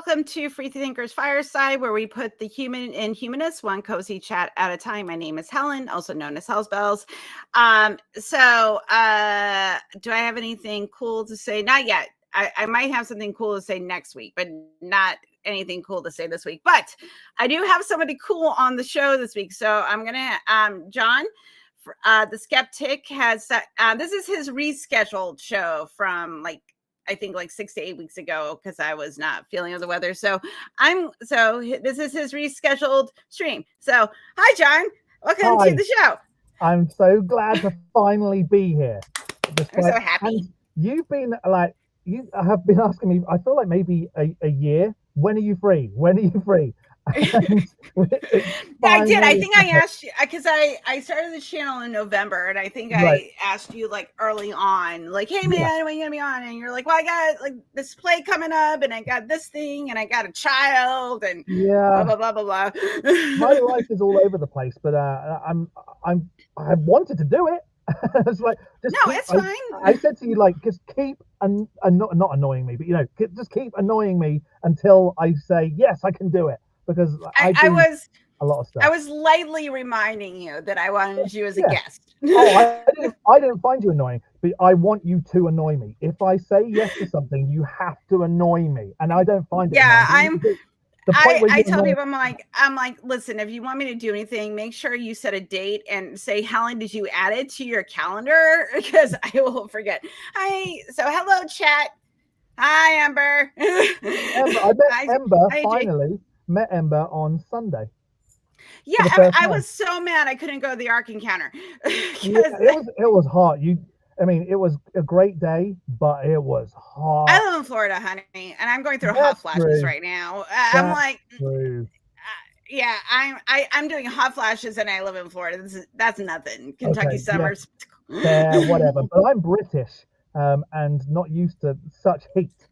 welcome to FreeThinkers Fireside, where we put the human in humanists, one cozy chat at a time. My name is Helen, also known as Hell's Bells. Do I have anything cool to say? Not yet. I might have something cool to say next week, but not anything cool to say this week. But I do have somebody cool on the show this week. So I'm going to, John, the Skeptick has, this is his rescheduled show from I think 6 to 8 weeks ago, because I was not feeling under the weather. So this is his rescheduled stream. So hi, John. Welcome to the show. I'm so glad to finally be here. I'm so happy. And you've been you have been asking me, I feel like maybe a year. When are you free? When are you free? I did. I think I asked you because I started the channel in November, and I think I asked you early on, hey man, when are you gonna be on? And you're like, well, I got this play coming up, and I got this thing, and I got a child, and blah blah blah blah blah. My life is all over the place, but I wanted to do it. It's it's fine. I said to you, just keep not annoying me, but just keep annoying me until I say yes, I can do it. Because I was a lot of stuff. I was lightly reminding you that I wanted you as a guest. I didn't find you annoying, but I want you to annoy me. If I say yes to something, you have to annoy me, and I don't find it. Yeah, I tell people, I'm like, listen, if you want me to do anything, make sure you set a date and say, Helen, did you add it to your calendar? Because I will forget. Hello, chat. Hi, Ember. I met Ember finally. Met Ember on Sunday. Yeah, I was so mad I couldn't go to the Ark Encounter. It was hot. It was a great day, but it was hot. I live in Florida, honey, and I'm going through hot flashes right now. I'm doing hot flashes, and I live in Florida. That's nothing. Kentucky summers. Yeah, whatever. But I'm British, and not used to such heat.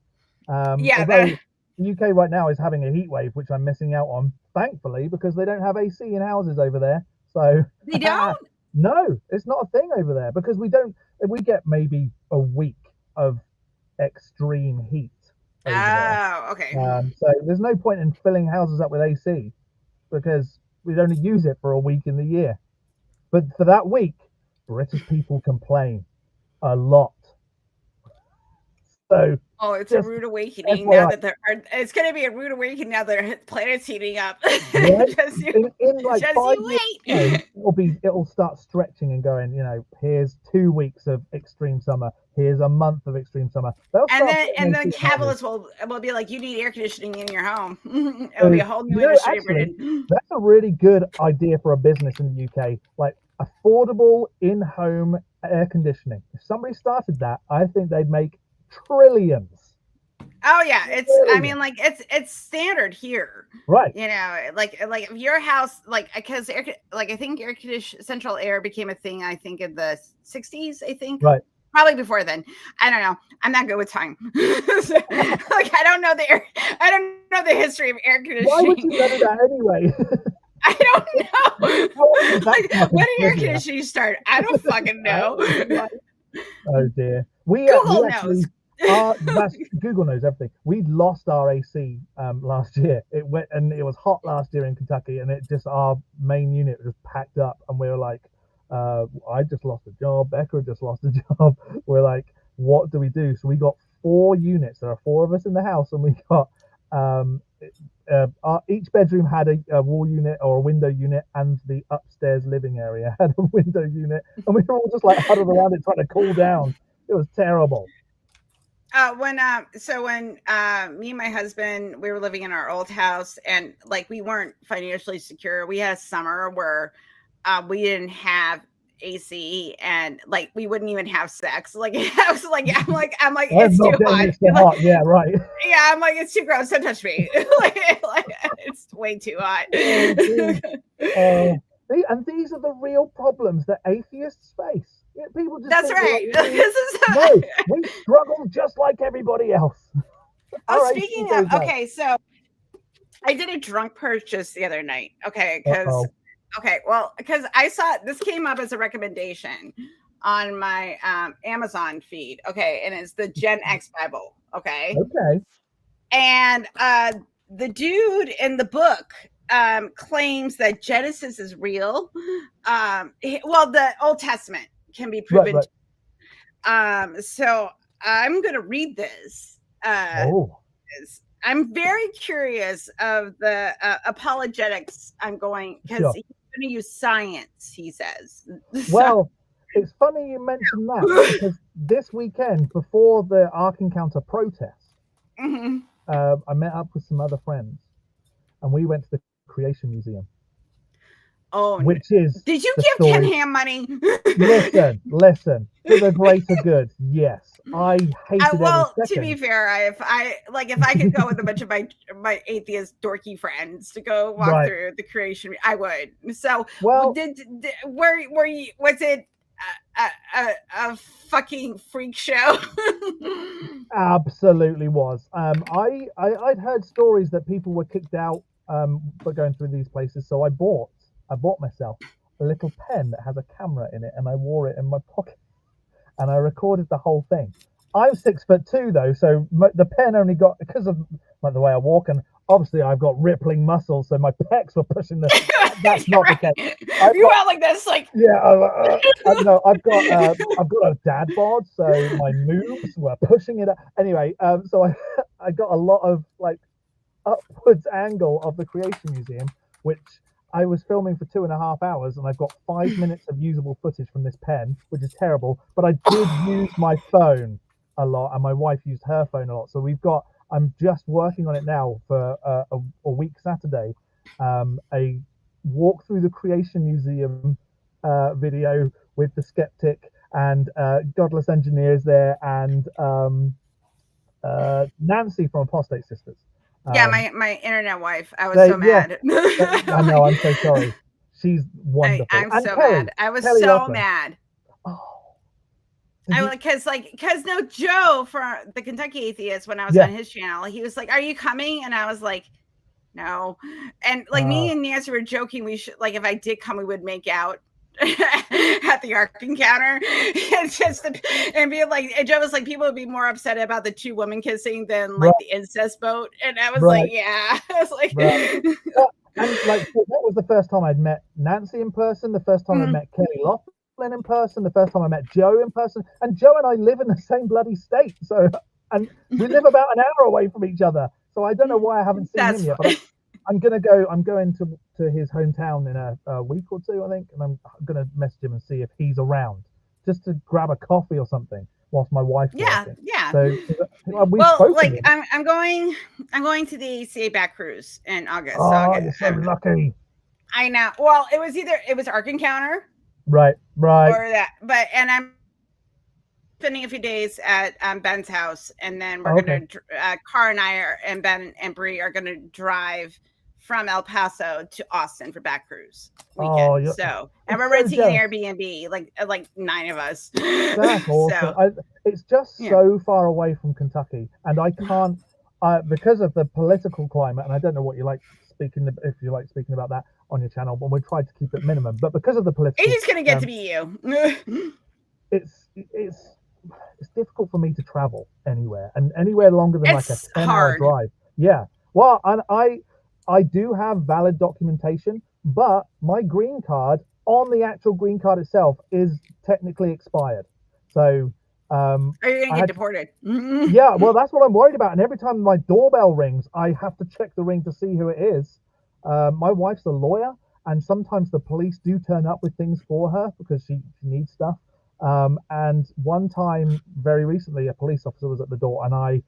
The UK right now is having a heat wave, which I'm missing out on, thankfully, because they don't have AC in houses over there. So they don't? No, it's not a thing over there, because we get maybe a week of extreme heat over there. Okay. So there's no point in filling houses up with AC, because we'd only use it for a week in the year. But for that week, British people complain a lot. So it's a rude awakening now that it's going to be a rude awakening now that the planet's heating up. Yeah, in 5 years, it'll start stretching and going, here's 2 weeks of extreme summer, here's a month of extreme summer. And then capitalists will be like, you need air conditioning in your home. It'll be a whole new industry. Actually, that's a really good idea for a business in the UK, affordable in-home air conditioning. If somebody started that, I think they'd make trillions. Oh yeah, it's standard here, right? If your house, because I think central air became a thing, I think in the 60s, I think, right? Probably before then. I don't know. I'm not good with time. I don't know the history of air conditioning. Why would you know that anyway? I don't know. When did air conditioning start? I don't fucking know. Oh dear. Google knows. Google knows everything. We lost our AC last year. It was hot last year in Kentucky, and our main unit was packed up, and we were like, I just lost a job. Becca just lost a job. We're like, what do we do? So we got 4 units. There are 4 of us in the house, and we got each bedroom had a wall unit or a window unit, and the upstairs living area had a window unit, and we were all just huddled around it trying to cool down. It was terrible. When me and my husband, we were living in our old house, and we weren't financially secure. We had a summer where we didn't have AC, and we wouldn't even have sex. I'm it's too hot. Yeah, right. Yeah, I'm it's too gross. Don't touch me. It's way too hot. And these are the real problems that atheists face. People just That's right. No, we struggle just like everybody else. Speaking of, okay, so I did a drunk purchase the other night. Okay, because I saw this came up as a recommendation on my Amazon feed. Okay, and it's the Gen X Bible. Okay. And the dude in the book claims that Genesis is real. Well, the Old Testament can be proven. So I'm going to read this. I'm very curious of the apologetics. I'm going because he's going to use science, he says. Well, it's funny you mentioned that because this weekend, before the Ark Encounter protest, I met up with some other friends and we went to the Creation Museum. Oh, which is did you give Ken Ham money? listen, for the greater good. Yes, I hated well, every second. To be fair, if I could go with a bunch of my atheist dorky friends to go walk through the creation, I would. So, were you? Was it a fucking freak show? Absolutely was. I'd heard stories that people were kicked out for going through these places, so I bought myself a little pen that has a camera in it, and I wore it in my pocket, and I recorded the whole thing. I'm 6'2" though, so the pen only got, because of the way I walk, and obviously I've got rippling muscles, so my pecs were pushing the. That's not the case. You went like this, like no, I've got a dad bod, so my moves were pushing it up. Anyway, so I got a lot of like upwards angle of the Creation Museum, which I was filming for 2.5 hours, and I've got 5 minutes of usable footage from this pen, which is terrible. But I did use my phone a lot, and my wife used her phone a lot. So I'm just working on it now for a week Saturday, a walk through the Creation Museum video with the Skeptick and Godless Engineers there, and Nancy from Apostate Sisters. My internet wife. I was so mad. I know. I'm so sorry. She's wonderful. I'm so mad. I was so mad. Oh. Because no, Joe from the Kentucky Atheist, when I was on his channel, he was like, "Are you coming?" And I was like, "No." And me and Nancy were joking. We should, if I did come, we would make out at the Ark Encounter, and be like, and Joe was like, people would be more upset about the 2 women kissing than the incest boat, and I was like, yeah, I was like, and that was the first time I'd met Nancy in person, the first time I met Kelly Laughlin in person, the first time I met Joe in person, and Joe and I live in the same bloody state, so, and we live about an hour away from each other, so I don't know why I haven't seen him yet, but I'm going to his hometown in a week or 2, I think, and I'm going to message him and see if he's around, just to grab a coffee or something whilst my wife's working. So I'm going to the ACA back cruise in August. Oh, you're so lucky. I know. Well, it was Ark Encounter, right, or that, and I'm spending a few days at Ben's house, and then we're gonna Car and I and Ben and Bree are gonna drive from El Paso to Austin for back cruise weekend. And we're renting an Airbnb, like 9 of us. That's awesome. It's just so far away from Kentucky, and I can't because of the political climate. And I don't know what you like if you like speaking about that on your channel, but we tried to keep it minimum. But because of the political, it's just gonna get to be you. It's difficult for me to travel anywhere longer than like a 10-hour drive. Yeah. Well, and I do have valid documentation, but my green card on the actual green card itself is technically expired. So are you gonna get deported? Yeah, well, that's what I'm worried about. And every time my doorbell rings, I have to check the ring to see who it is. My wife's a lawyer, and sometimes the police do turn up with things for her because she needs stuff. And one time, very recently, a police officer was at the door, and I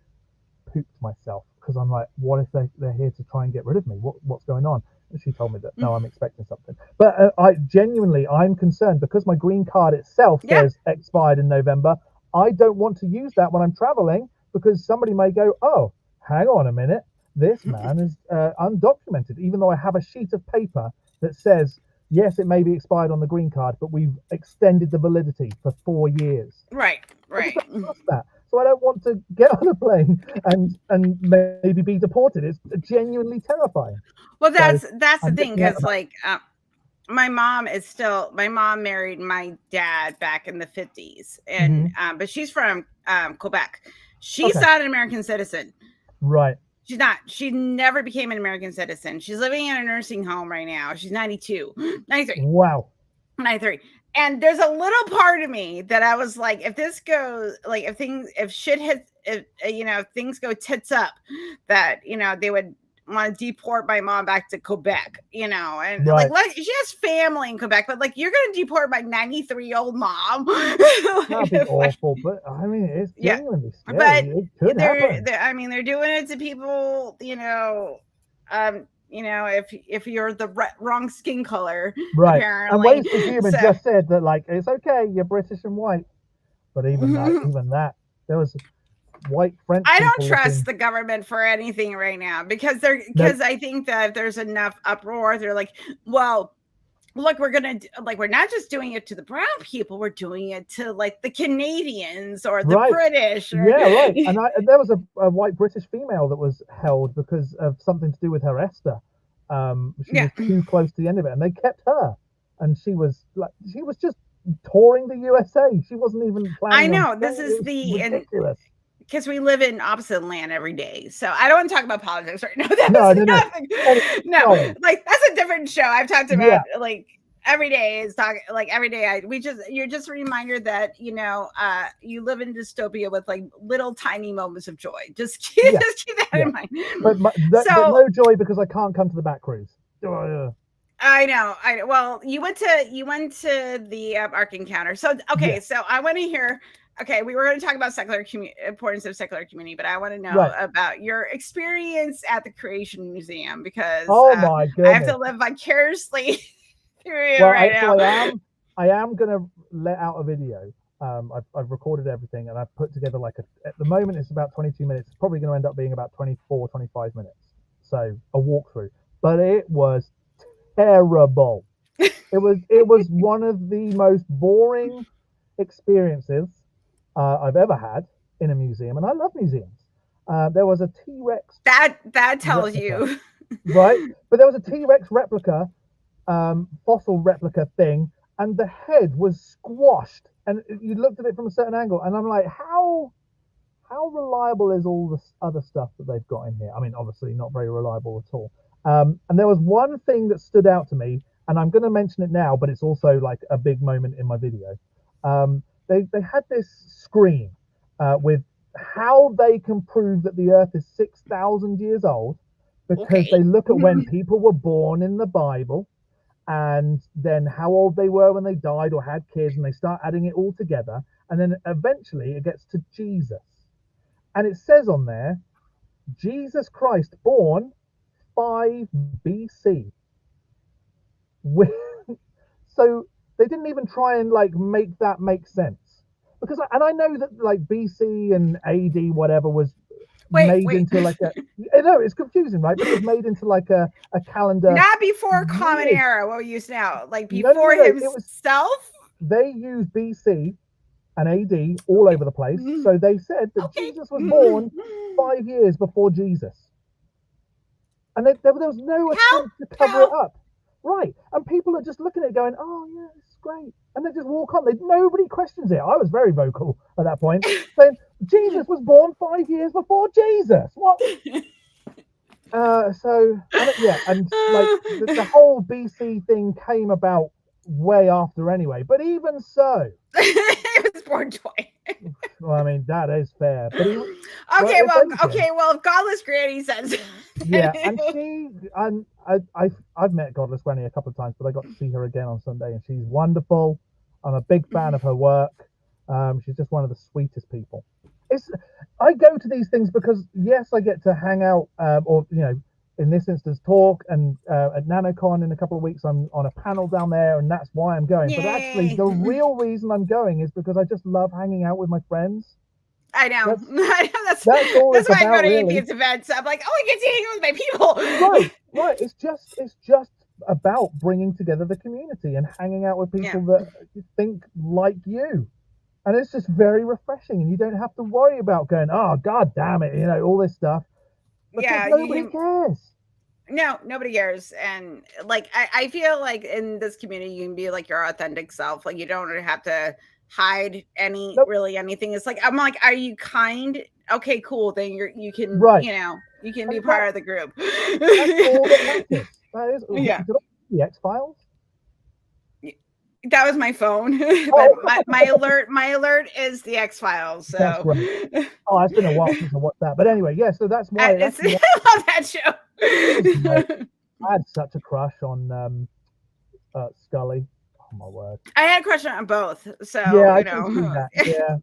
pooped myself because I'm like, what if they're here to try and get rid of me? What's going on? And she told me that, no, I'm expecting something. But I'm concerned because my green card itself says expired in November. I don't want to use that when I'm traveling because somebody may go, oh, hang on a minute. This man is undocumented, even though I have a sheet of paper that says, yes, it may be expired on the green card, but we've extended the validity for 4 years. Right. I don't trust that. So I don't want to get on a plane and maybe be deported. It's genuinely terrifying. Well, that's the thing, because my mom married my dad back in the 50s, and but she's from Quebec. She's not an American citizen. Right. She's not. She never became an American citizen. She's living in a nursing home right now. She's 92, 93. Wow. 93. And there's a little part of me that I was like, if this goes, like, if shit hits, if things go tits up, that, they would want to deport my mom back to Quebec, and Right. like, she has family in Quebec, but like, you're going to deport my 93-year-old mom. That'd be awful, but I mean, it's genuinely scary. But it could happen. I mean, they're doing it to people, if you're the wrong skin color, right? Apparently. And Ways to Human just said that, like, it's okay, you're British and white, but even that, there was white French. I don't trust the government for anything right now because I think that if there's enough uproar, they're like, well, look, we're not just doing it to the brown people, we're doing it to like the Canadians or the British. Right. And there was a white British female that was held because of something to do with her Esther. She was too close to the end of it, and they kept her, and she was just touring the USA. She wasn't even planning. I know this is ridiculous. Because we live in opposite land every day. So I don't want to talk about politics right now. No. Like, that's a different show. I've talked about like every day is talking, like every day you're just a reminder that, you live in dystopia with like little tiny moments of joy. Just keep that in mind. But no joy because I can't come to the back cruise. I know. Well, you went to the Ark Encounter. So, okay. So I want to hear. Okay, we were going to talk about importance of secular community, but I want to know about your experience at the Creation Museum because my goodness, I have to live vicariously through you now. I am going to let out a video. I've recorded everything and I've put together at the moment it's about 22 minutes. It's probably going to end up being about 24, 25 minutes. So a walkthrough, but it was terrible. It was one of the most boring experiences I've ever had in a museum, and I love museums. There was a T-Rex. That tells you, right? But there was a T-Rex replica, fossil replica thing, and the head was squashed. And you looked at it from a certain angle, and I'm like, how reliable is all this other stuff that they've got in here? I mean, obviously not very reliable at all. And there was one thing that stood out to me, and I'm going to mention it now, but it's also like a big moment in my video. They had this screen with how they can prove that the Earth is 6,000 years old because they look at when people were born in the Bible and then how old they were when they died or had kids, and they start adding it all together, and then eventually it gets to Jesus, and it says on there, Jesus Christ born 5 BC. So they didn't even try and like make that make sense. Because I know that like BC and AD whatever was made into like a no, it's confusing, right? But it was made into like a calendar. Not before Common Era, what we use now. Like before himself? They used BC and AD all over the place. So they said that Jesus was born 5 years before Jesus. And there was no attempt to cover it up. Right. And people are just looking at it going, oh yeah, this is great. And they just walk on. Nobody questions it. I was very vocal at that point, saying Jesus was born 5 years before Jesus. What? And like the whole BC thing came about way after anyway. But even so, it was born twice. Well, I mean that is fair. But if Godless Granny says, and I've met Godless Granny a couple of times, but I got to see her again on Sunday, and she's wonderful. I'm a big fan of her work. She's just one of the sweetest people. I go to these things because yes, I get to hang out, or in this instance, talk, and at NanoCon in a couple of weeks, I'm on a panel down there, and that's why I'm going. Yay. But actually, the real reason I'm going is because I just love hanging out with my friends. I know. That's why I go to Atheist events. I'm like, I get to hang out with my people. Right. It's just about bringing together the community and hanging out with people that think like you. And it's just very refreshing, and you don't have to worry about going, oh, God damn it, all this stuff. Because nobody cares. No, nobody cares. And like, I feel like in this community, you can be like your authentic self. Like, you don't have to hide really anything. It's like, I'm like, are you kind? Okay, cool. Then you can, You can be part of the group. That's all that matters. That is. Yeah. Did I see the X-Files? That was my phone, but my alert is the X-Files. So that's great. Oh, it's been a while since I watched that. But anyway, yeah. So that's why. I love that show. I had such a crush on Scully. Oh my word. I had a crush on both. So yeah, you know, yeah.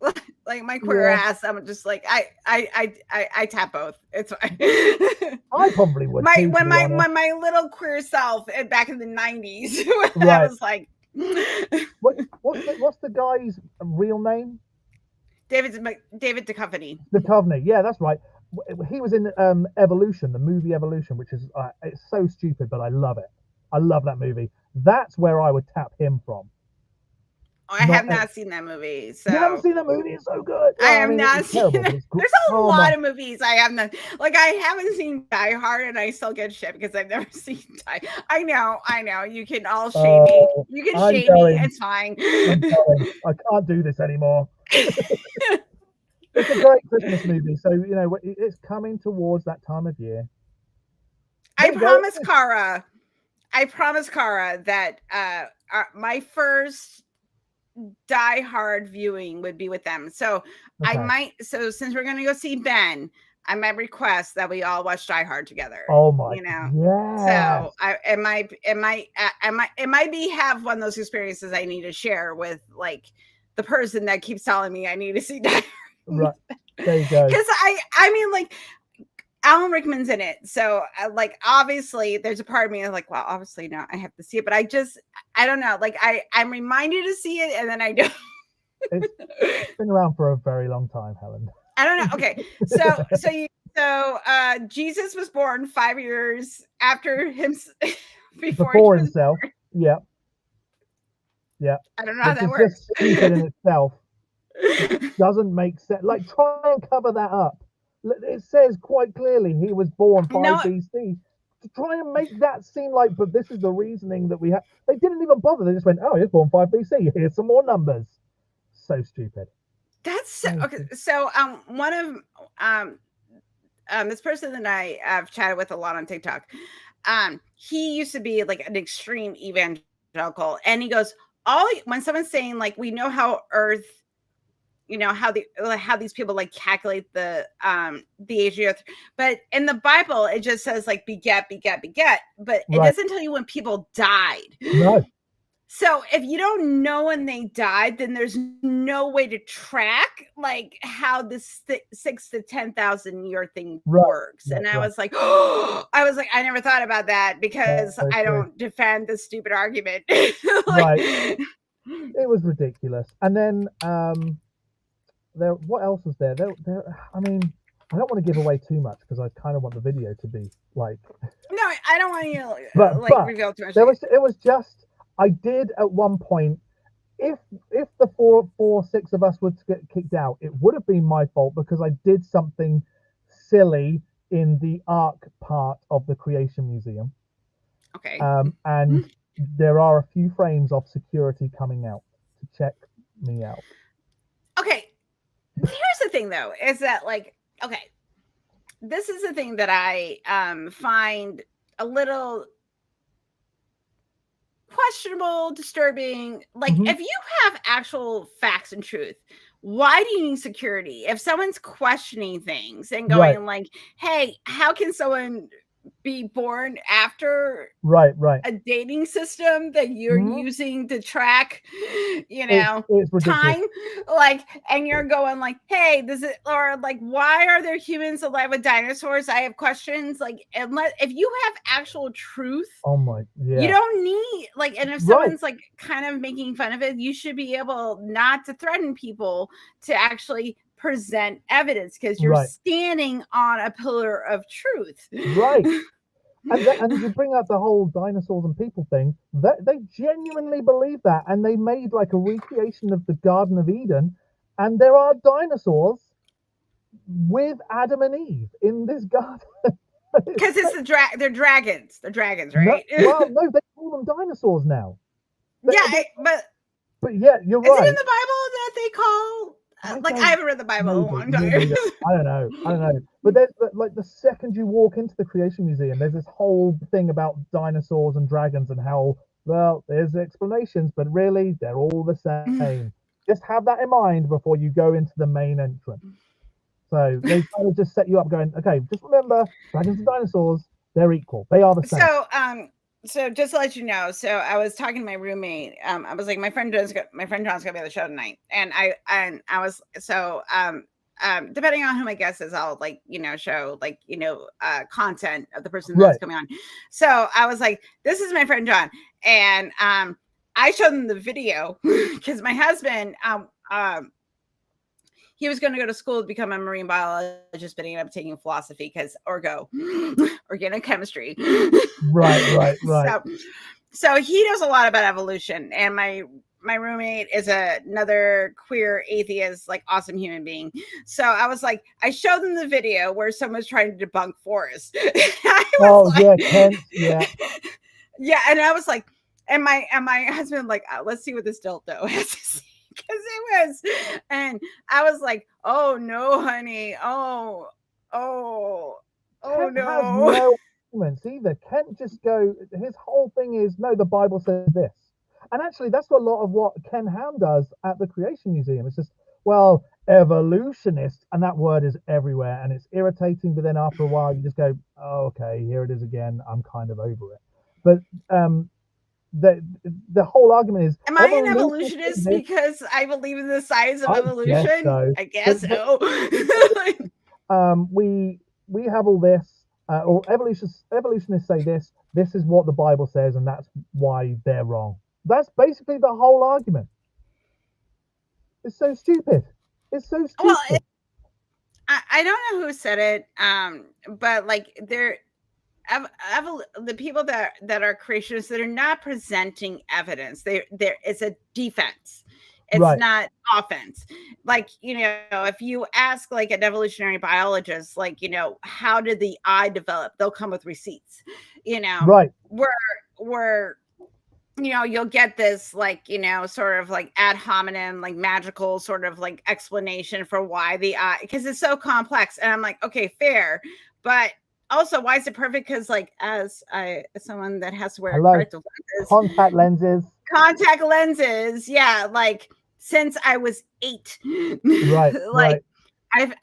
Like my queer ass, I'm just like I tap both. It's fine. I probably would. When my little queer self back in the 90s, right. I was like. What's the guy's real name? David Duchovny. Duchovny, yeah, that's right. He was in Evolution, the movie Evolution, which is it's so stupid, but I love it. I love that movie. That's where I would tap him from. I have not seen that movie. So you haven't seen that movie? It's so good. I have not seen it. There's a lot of movies I have not. Like I haven't seen Die Hard, and I still get shit because I've never seen Die. I know. You can all shame me. You can shame me. It's fine. I can't do this anymore. It's a great Christmas movie. So you know it's coming towards that time of year. I promise Cara that my first Die Hard viewing would be with them. So okay. So since we're gonna go see Ben, I might request that we all watch Die Hard together. Oh my, So it might be have one of those experiences I need to share with like the person that keeps telling me I need to see Die Hard. Right, there you go. Because I mean like Alan Rickman's in it, so like obviously there's a part of me that's like, well, obviously no, I have to see it, but I don't know, like I'm reminded to see it and then I don't. It's been around for a very long time, Helen. I don't know. Okay, so Jesus was born 5 years after him, before himself. Yeah. I don't know how that works. Just stupid in itself. It doesn't make sense. Like try and cover that up. It says quite clearly he was born 5 BC. To try and make that seem like, but this is the reasoning that we have. They didn't even bother. They just went, oh, he was born 5 BC. Here's some more numbers. So stupid. That's so okay. So one of this person that I've chatted with a lot on TikTok, he used to be like an extreme evangelical, and he goes, when someone's saying like we know how Earth. You know how these people like calculate the age of the earth, but in the Bible it just says like beget, but it doesn't tell you when people died. Right. So if you don't know when they died, then there's no way to track like how this 6 to 10,000 year thing works. And I was like, I never thought about that because I don't defend this stupid argument. Right. It was ridiculous. And then what else was there? I mean, I don't want to give away too much because I kind of want the video to be like. No, I don't want you to reveal too much. It was just I did at one point. If the 6 of us would get kicked out, it would have been my fault because I did something silly in the Ark part of the Creation Museum. Okay. And there are a few frames of security coming out to check me out. Okay. Here's the thing though, is that like, okay, this is the thing that I find a little questionable, disturbing. Like if you have actual facts and truth, why do you need security? If someone's questioning things and going like, hey, how can someone be born after a dating system that you're using to track, it's time, like, and you're going like, hey, or like, why are there humans alive with dinosaurs? I have questions. Like, if you have actual truth, you don't need like, and if someone's like kind of making fun of it, you should be able not to threaten people to actually present evidence because you're standing on a pillar of truth. Right. And you bring up the whole dinosaurs and people thing, that they genuinely believe that, and they made like a recreation of the Garden of Eden, and there are dinosaurs with Adam and Eve in this garden. Because it's they're dragons. They're dragons, right? No, they call them dinosaurs now. But yeah, you're right. Is it in the Bible that they call like I haven't read the Bible in a long time. I don't know. But there's like the second you walk into the Creation Museum, there's this whole thing about dinosaurs and dragons and how, well, there's explanations, but really they're all the same. Just have that in mind before you go into the main entrance. So they kind of just set you up going, okay, just remember, dragons and dinosaurs, they're equal. They are the same. So just to let you know, so I was talking to my roommate. I was like, my friend John's gonna be on the show tonight, and I was depending on who my guest is, I'll show content of the person that's coming on. So I was like, this is my friend John, and I showed them the video because my husband he was going to go to school to become a marine biologist, but he ended up taking philosophy because organic chemistry. Right. So he knows a lot about evolution, and my roommate is another queer atheist, like awesome human being. So I was like, I showed them the video where someone's trying to debunk Forrest. Yeah. Yeah, and I was like, and my husband like, let's see what this dildo has to say. Because it was, and I was like, oh no, honey, oh no. No arguments either. Kent just go, his whole thing is, no, the Bible says this. And actually, that's a lot of what Ken Ham does at the Creation Museum. It's just, well, evolutionist, and that word is everywhere, and it's irritating. But then after a while, you just go, oh, okay, here it is again. I'm kind of over it. But the whole argument is, am I an evolutionist because I believe in the science of evolution? I guess so. We have all this, or evolutionists say this is what the Bible says, and that's why they're wrong. That's basically the whole argument. It's so stupid. Well, I don't know who said it, but like the people that are creationists that are not presenting evidence, it's a defense. It's not offense. Like, if you ask like an evolutionary biologist, like, how did the eye develop? They'll come with receipts, where you'll get this like, sort of like ad hominem, like magical sort of like explanation for why the eye, because it's so complex. And I'm like, okay, fair. But also, why is it perfect? Because like, as someone that has to wear contact lenses. Yeah. Like since I was 8, right.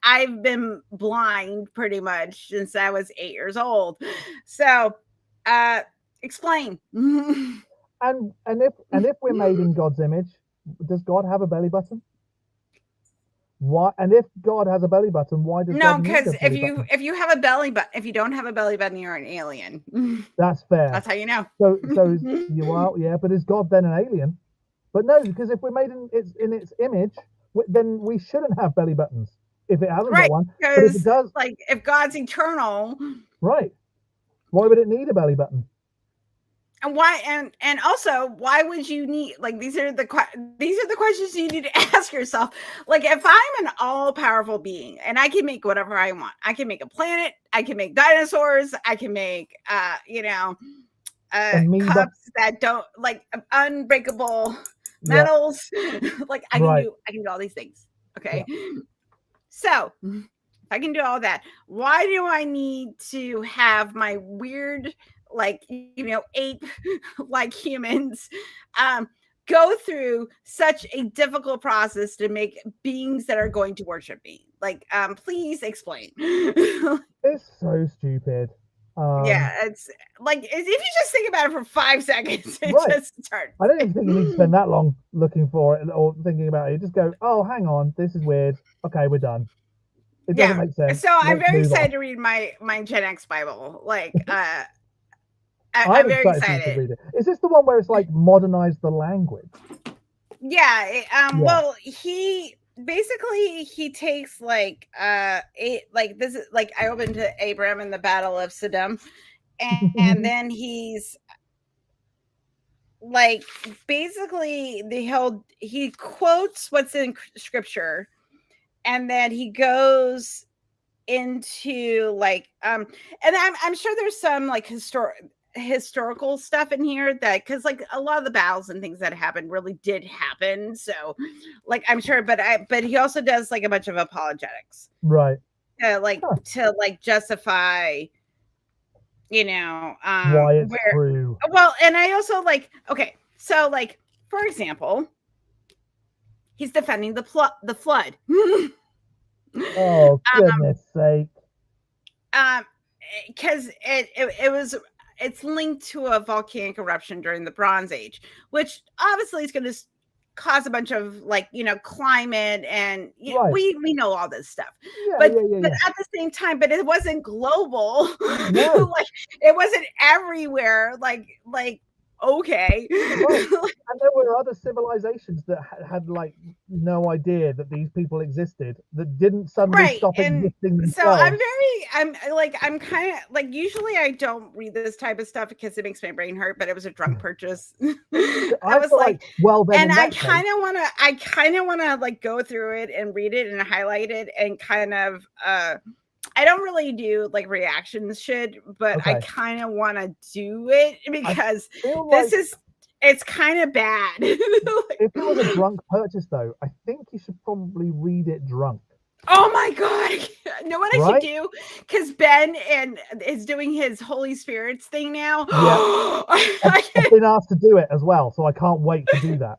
I've been blind pretty much since I was 8 years old. So, explain. And if we're made in God's image, does God have a belly button? Why? And if God has a belly button, why does no? Because if you have a belly button, if you don't have a belly button, you're an alien. That's fair. That's how you know. So you are, yeah. But is God then an alien? But no, because if we're made in its image, then we shouldn't have belly buttons. If it hasn't got one, but if it does, like if God's eternal, right? Why would it need a belly button? And why? And also, why would you need? Like these are the questions you need to ask yourself. Like, if I'm an all-powerful being and I can make whatever I want, I can make a planet, I can make dinosaurs, I can make cups that don't like unbreakable metals. Like I can do all these things. Okay. Yeah. So if I can do all that, why do I need to have my weird, like, ape like humans go through such a difficult process to make beings that are going to worship me? Like, please explain. It's so stupid. Yeah, it's like, if you just think about it for 5 seconds, it just starts. I don't even think you need to spend that long looking for it or thinking about it. You just go, oh, hang on, this is weird. Okay, we're done. It doesn't make sense. So I'm very excited to read my Gen X Bible. Like, I'm very excited to read it. Is this the one where it's like modernized the language? Yeah. Well, he takes like this is like, I opened to Abraham in the Battle of Saddam, and then he's like, basically he quotes what's in scripture, and then he goes into like and I'm sure there's some like historical stuff in here that, because like a lot of the battles and things that happened really did happen. So like I'm sure, but he also does like a bunch of apologetics. Right. To justify, why it's true. Well, and I also like, okay, so like for example, he's defending the flood. Oh goodness sake! Because it's linked to a volcanic eruption during the Bronze Age, which obviously is going to cause a bunch of like climate and right. we know all this stuff, yeah, but yeah. At the same time, but it wasn't global. No. Like it wasn't everywhere. Like okay. Right. And there were other civilizations that had like no idea that these people existed, that didn't suddenly stop existing themselves. So I'm kind of like, usually I don't read this type of stuff because it makes my brain hurt, but it was a drunk purchase. I was like, well, then, and I kind of want to like go through it and read it and highlight it and kind of I don't really do like reactions shit, but I kind of want to do it because it's kind of bad. If it was a drunk purchase, though, I think you should probably read it drunk. Oh my god! Know what I should do? Because Ben is doing his Holy Spirits thing now. Yeah, I've been asked to do it as well, so I can't wait to do that.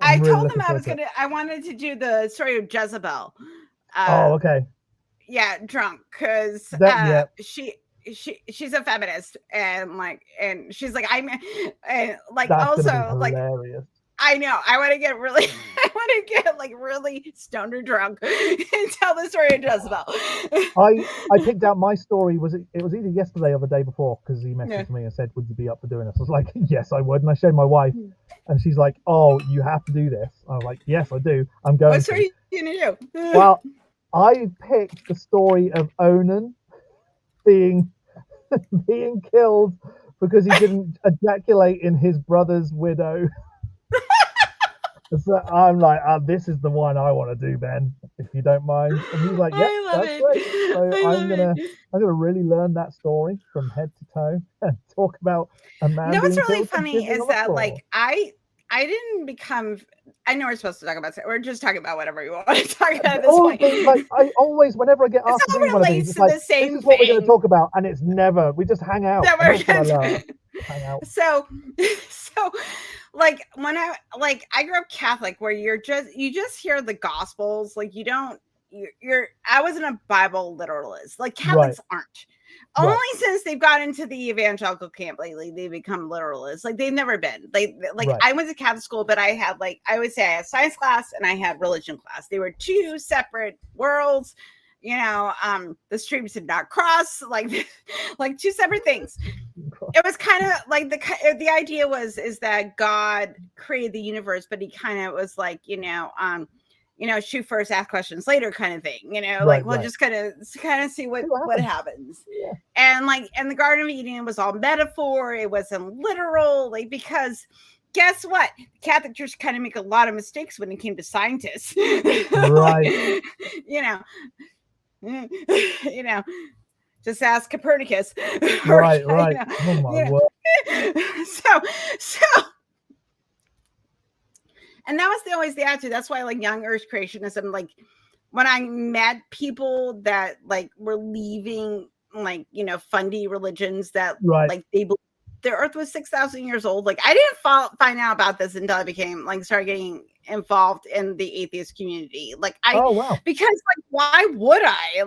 I told him I wanted to do the story of Jezebel. Oh, okay. Yeah, drunk, because she's a feminist and she's like that's also like hilarious. I know. I want to get really really stoner drunk and tell the story of Jezebel. I picked out my story. It was either yesterday or the day before, because he messaged me and said, "Would you be up for doing this?" I was like, "Yes, I would." And I showed my wife, and she's like, "Oh, you have to do this." I was like, "Yes, I do. I'm going." What story are you gonna do? Well, I picked the story of Onan being killed because he didn't ejaculate in his brother's widow. So I'm like, this is the one I want to do, Ben, if you don't mind. And he's like, yeah, that's great. So I'm gonna really learn that story from head to toe and talk about a man. No, what's really funny is that like I didn't become. I know we're supposed to talk about it. We're just talking about whatever you want to talk about at this point. Like I always, whenever I get asked to do one of these, it's like, this is what we're going to talk about, and it's never. We just hang out. Hang out. So like when I grew up Catholic, where you just hear the Gospels, like you don't. I wasn't a Bible literalist. Like Catholics aren't. Only since they've got into the evangelical camp lately, they become literalists. Like they've never been. I went to Catholic school, but I had I would say I had science class and I had religion class. They were two separate worlds. The streams did not cross. Like two separate things. It was kind of like the idea is that God created the universe, but he kind of was like, shoot first, ask questions later kind of thing, we'll just kind of see what happens. Yeah. And the Garden of Eden was all metaphor. It wasn't literal, because guess what? The Catholic Church kind of make a lot of mistakes when it came to scientists. Right. Just ask Copernicus. Right. Oh my word. So and that was always the attitude. That's why young earth creationism, when I met people that were leaving fundy religions that they believe the earth was 6,000 years old. I didn't find out about this until I became started getting involved in the atheist community. Because why would I?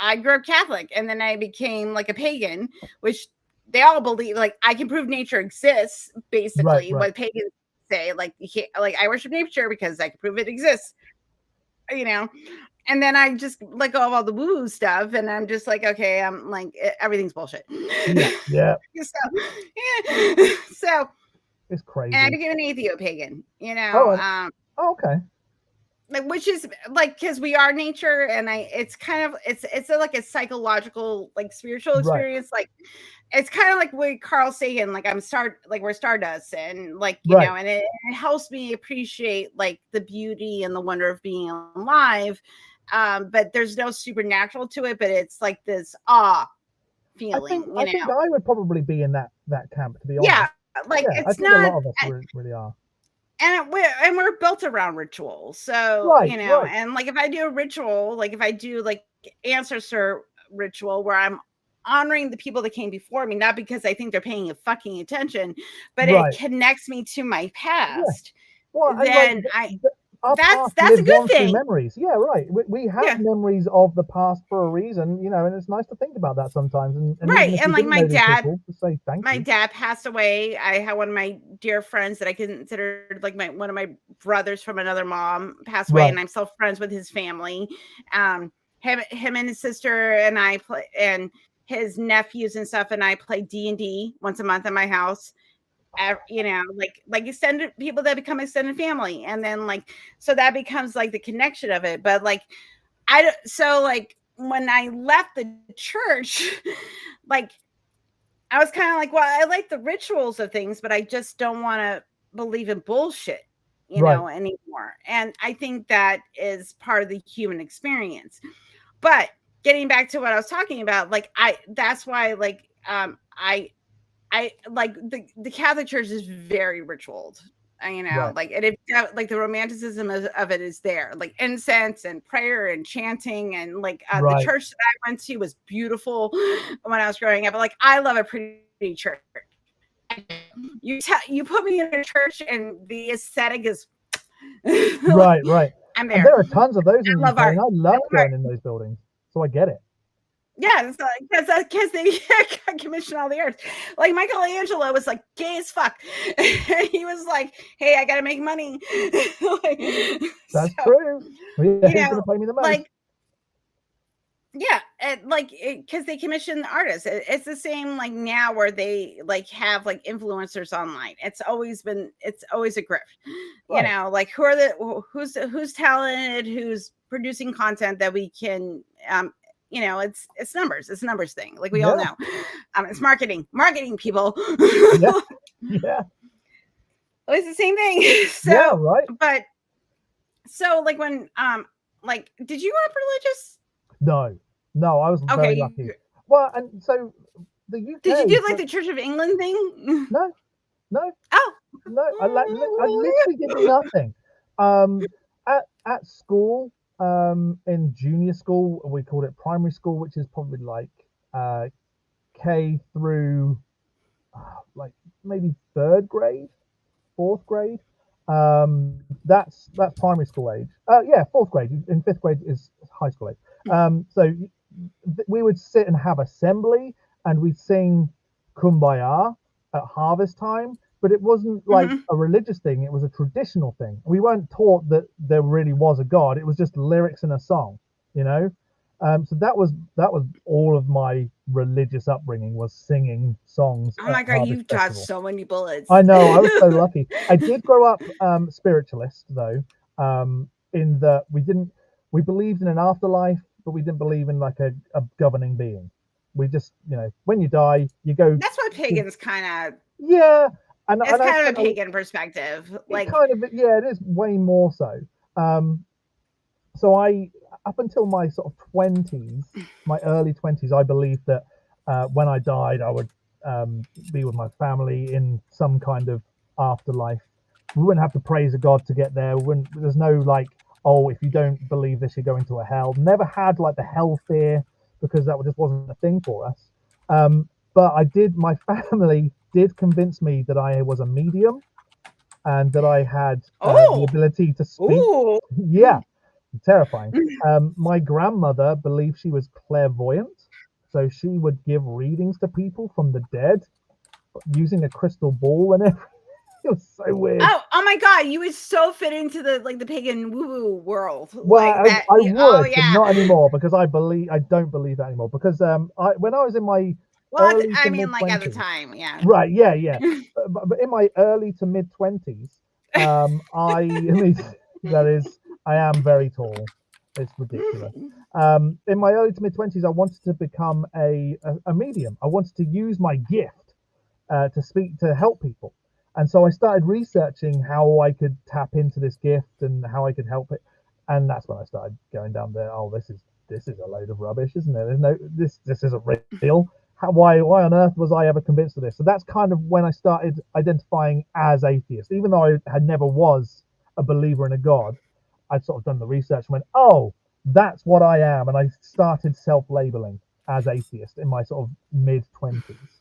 I grew up Catholic and then I became a pagan, which they all believe I can prove nature exists, basically. What pagans say, you can't, I worship nature because I can prove it exists, and then I just let go of all the woo-woo stuff and I'm just okay, I'm everything's bullshit. Yeah. So it's crazy. And I became an atheo-pagan, okay. Which is because we are nature, and it's kind of it's a psychological spiritual experience. It's kind of like with Carl Sagan, we're stardust, and and it helps me appreciate the beauty and the wonder of being alive. But there's no supernatural to it, but it's this awe feeling, I think I would probably be in that camp, to be honest. Yeah, like Yeah, I it's think not, a lot of us really are. and we're built around rituals. So, Right, right. and like if I do a ritual, like if I do like ancestor ritual where I'm honoring the people that came before me, not because I think they're paying a fucking attention, but it Right. connects me to my Yeah. past, Well, and like then our past that's a lives good on through thing. memories. Yeah, right. We have Yeah. memories of the past for a reason, and it's nice to think about that sometimes. And Right. even if And you like didn't know these people, to say thank my you. dad passed away. I had one of my dear friends that I considered like one of my brothers from another mom pass away, Right. and I'm still friends with his family. Him and his sister and I play, and his nephews and stuff, and I play D&D once a month at my house. Like extended people that become extended family, and then like so that becomes like the connection of it. But like like when I left the church, like I was kind of like, well, I like the rituals of things, but I just don't want to believe in bullshit, anymore. And I think that is part of the human experience. But getting back to what I was talking about, like that's why like I like the Catholic Church is very ritualed. Right. Like and like the romanticism of it is there, like incense and prayer and chanting, and like the Right. church that I went to was beautiful when I was growing up. But like I love a pretty church. You put me in a church and the aesthetic is Right, right. I'm And there. there are tons of those in the I love UK, art. and I love going in those buildings, so I get it. Yeah, because they commission all the arts. Like Michelangelo was like gay as fuck. He was like, "Hey, I gotta make money." That's true. Yeah, who's gonna pay me the most? Like, yeah, because they commission artists. It's the same like now where they like have like influencers online. It's always a grift. Right. Like who's talented, who's producing content that we can it's numbers. It's a numbers thing. Like we all know. It's marketing people. Yeah. Yeah. Well, it's the same thing. So, Yeah, right. But so like when like did you grow up religious? No, I was very lucky. Well, and so the UK. Did you do like the Church of England thing? No. Oh. No, I literally did nothing. At school, in junior school, we called it primary school, which is probably like K through like maybe third grade, fourth grade. That's primary school age. Yeah, fourth grade. In fifth grade is high school age. So we would sit and have assembly, and we'd sing Kumbaya at harvest time. But it wasn't like a religious thing; it was a traditional thing. We weren't taught that there really was a God. It was just lyrics in a song, So that was all of my religious upbringing, was singing songs. Oh my God, you dodged so many bullets. I know, I was so lucky. I did grow up spiritualist though, in that we believed in an afterlife, but we didn't believe in like a governing being. We just, when you die, you go. That's what pagans kind of. Yeah. And it's kind of a pagan perspective. Like kind of, yeah, it is way more so. So I, up until my sort of 20s, my early 20s, I believed that when I died, I would be with my family in some kind of afterlife. We wouldn't have to praise a god to get there. There's no like, oh, if you don't believe this, you're going to a hell. Never had like the hell fear, because that just wasn't a thing for us. But my family did convince me that I was a medium and that I had the ability to speak. Ooh. Yeah, terrifying. My grandmother believed she was clairvoyant, so she would give readings to people from the dead using a crystal ball and everything. It was so weird. Oh my God, you would so fit into the pagan woo-woo world. Well, like I would, but not anymore, because I don't believe that anymore, because when I was in my early to mid 20s, at the time, yeah. Right, yeah. but in my early to mid 20s, I mean, I am very tall. It's ridiculous. In my early to mid 20s, I wanted to become a medium. I wanted to use my gift to speak, to help people. And so I started researching how I could tap into this gift and how I could help it. And that's when I started going down there. Oh, this is a load of rubbish, isn't it? There's no, this isn't real. why on earth was I ever convinced of this? So that's kind of when I started identifying as atheist, even though I had never was a believer in a God. I'd sort of done the research and went, oh, that's what I am, and I started self-labeling as atheist in my sort of mid-20s.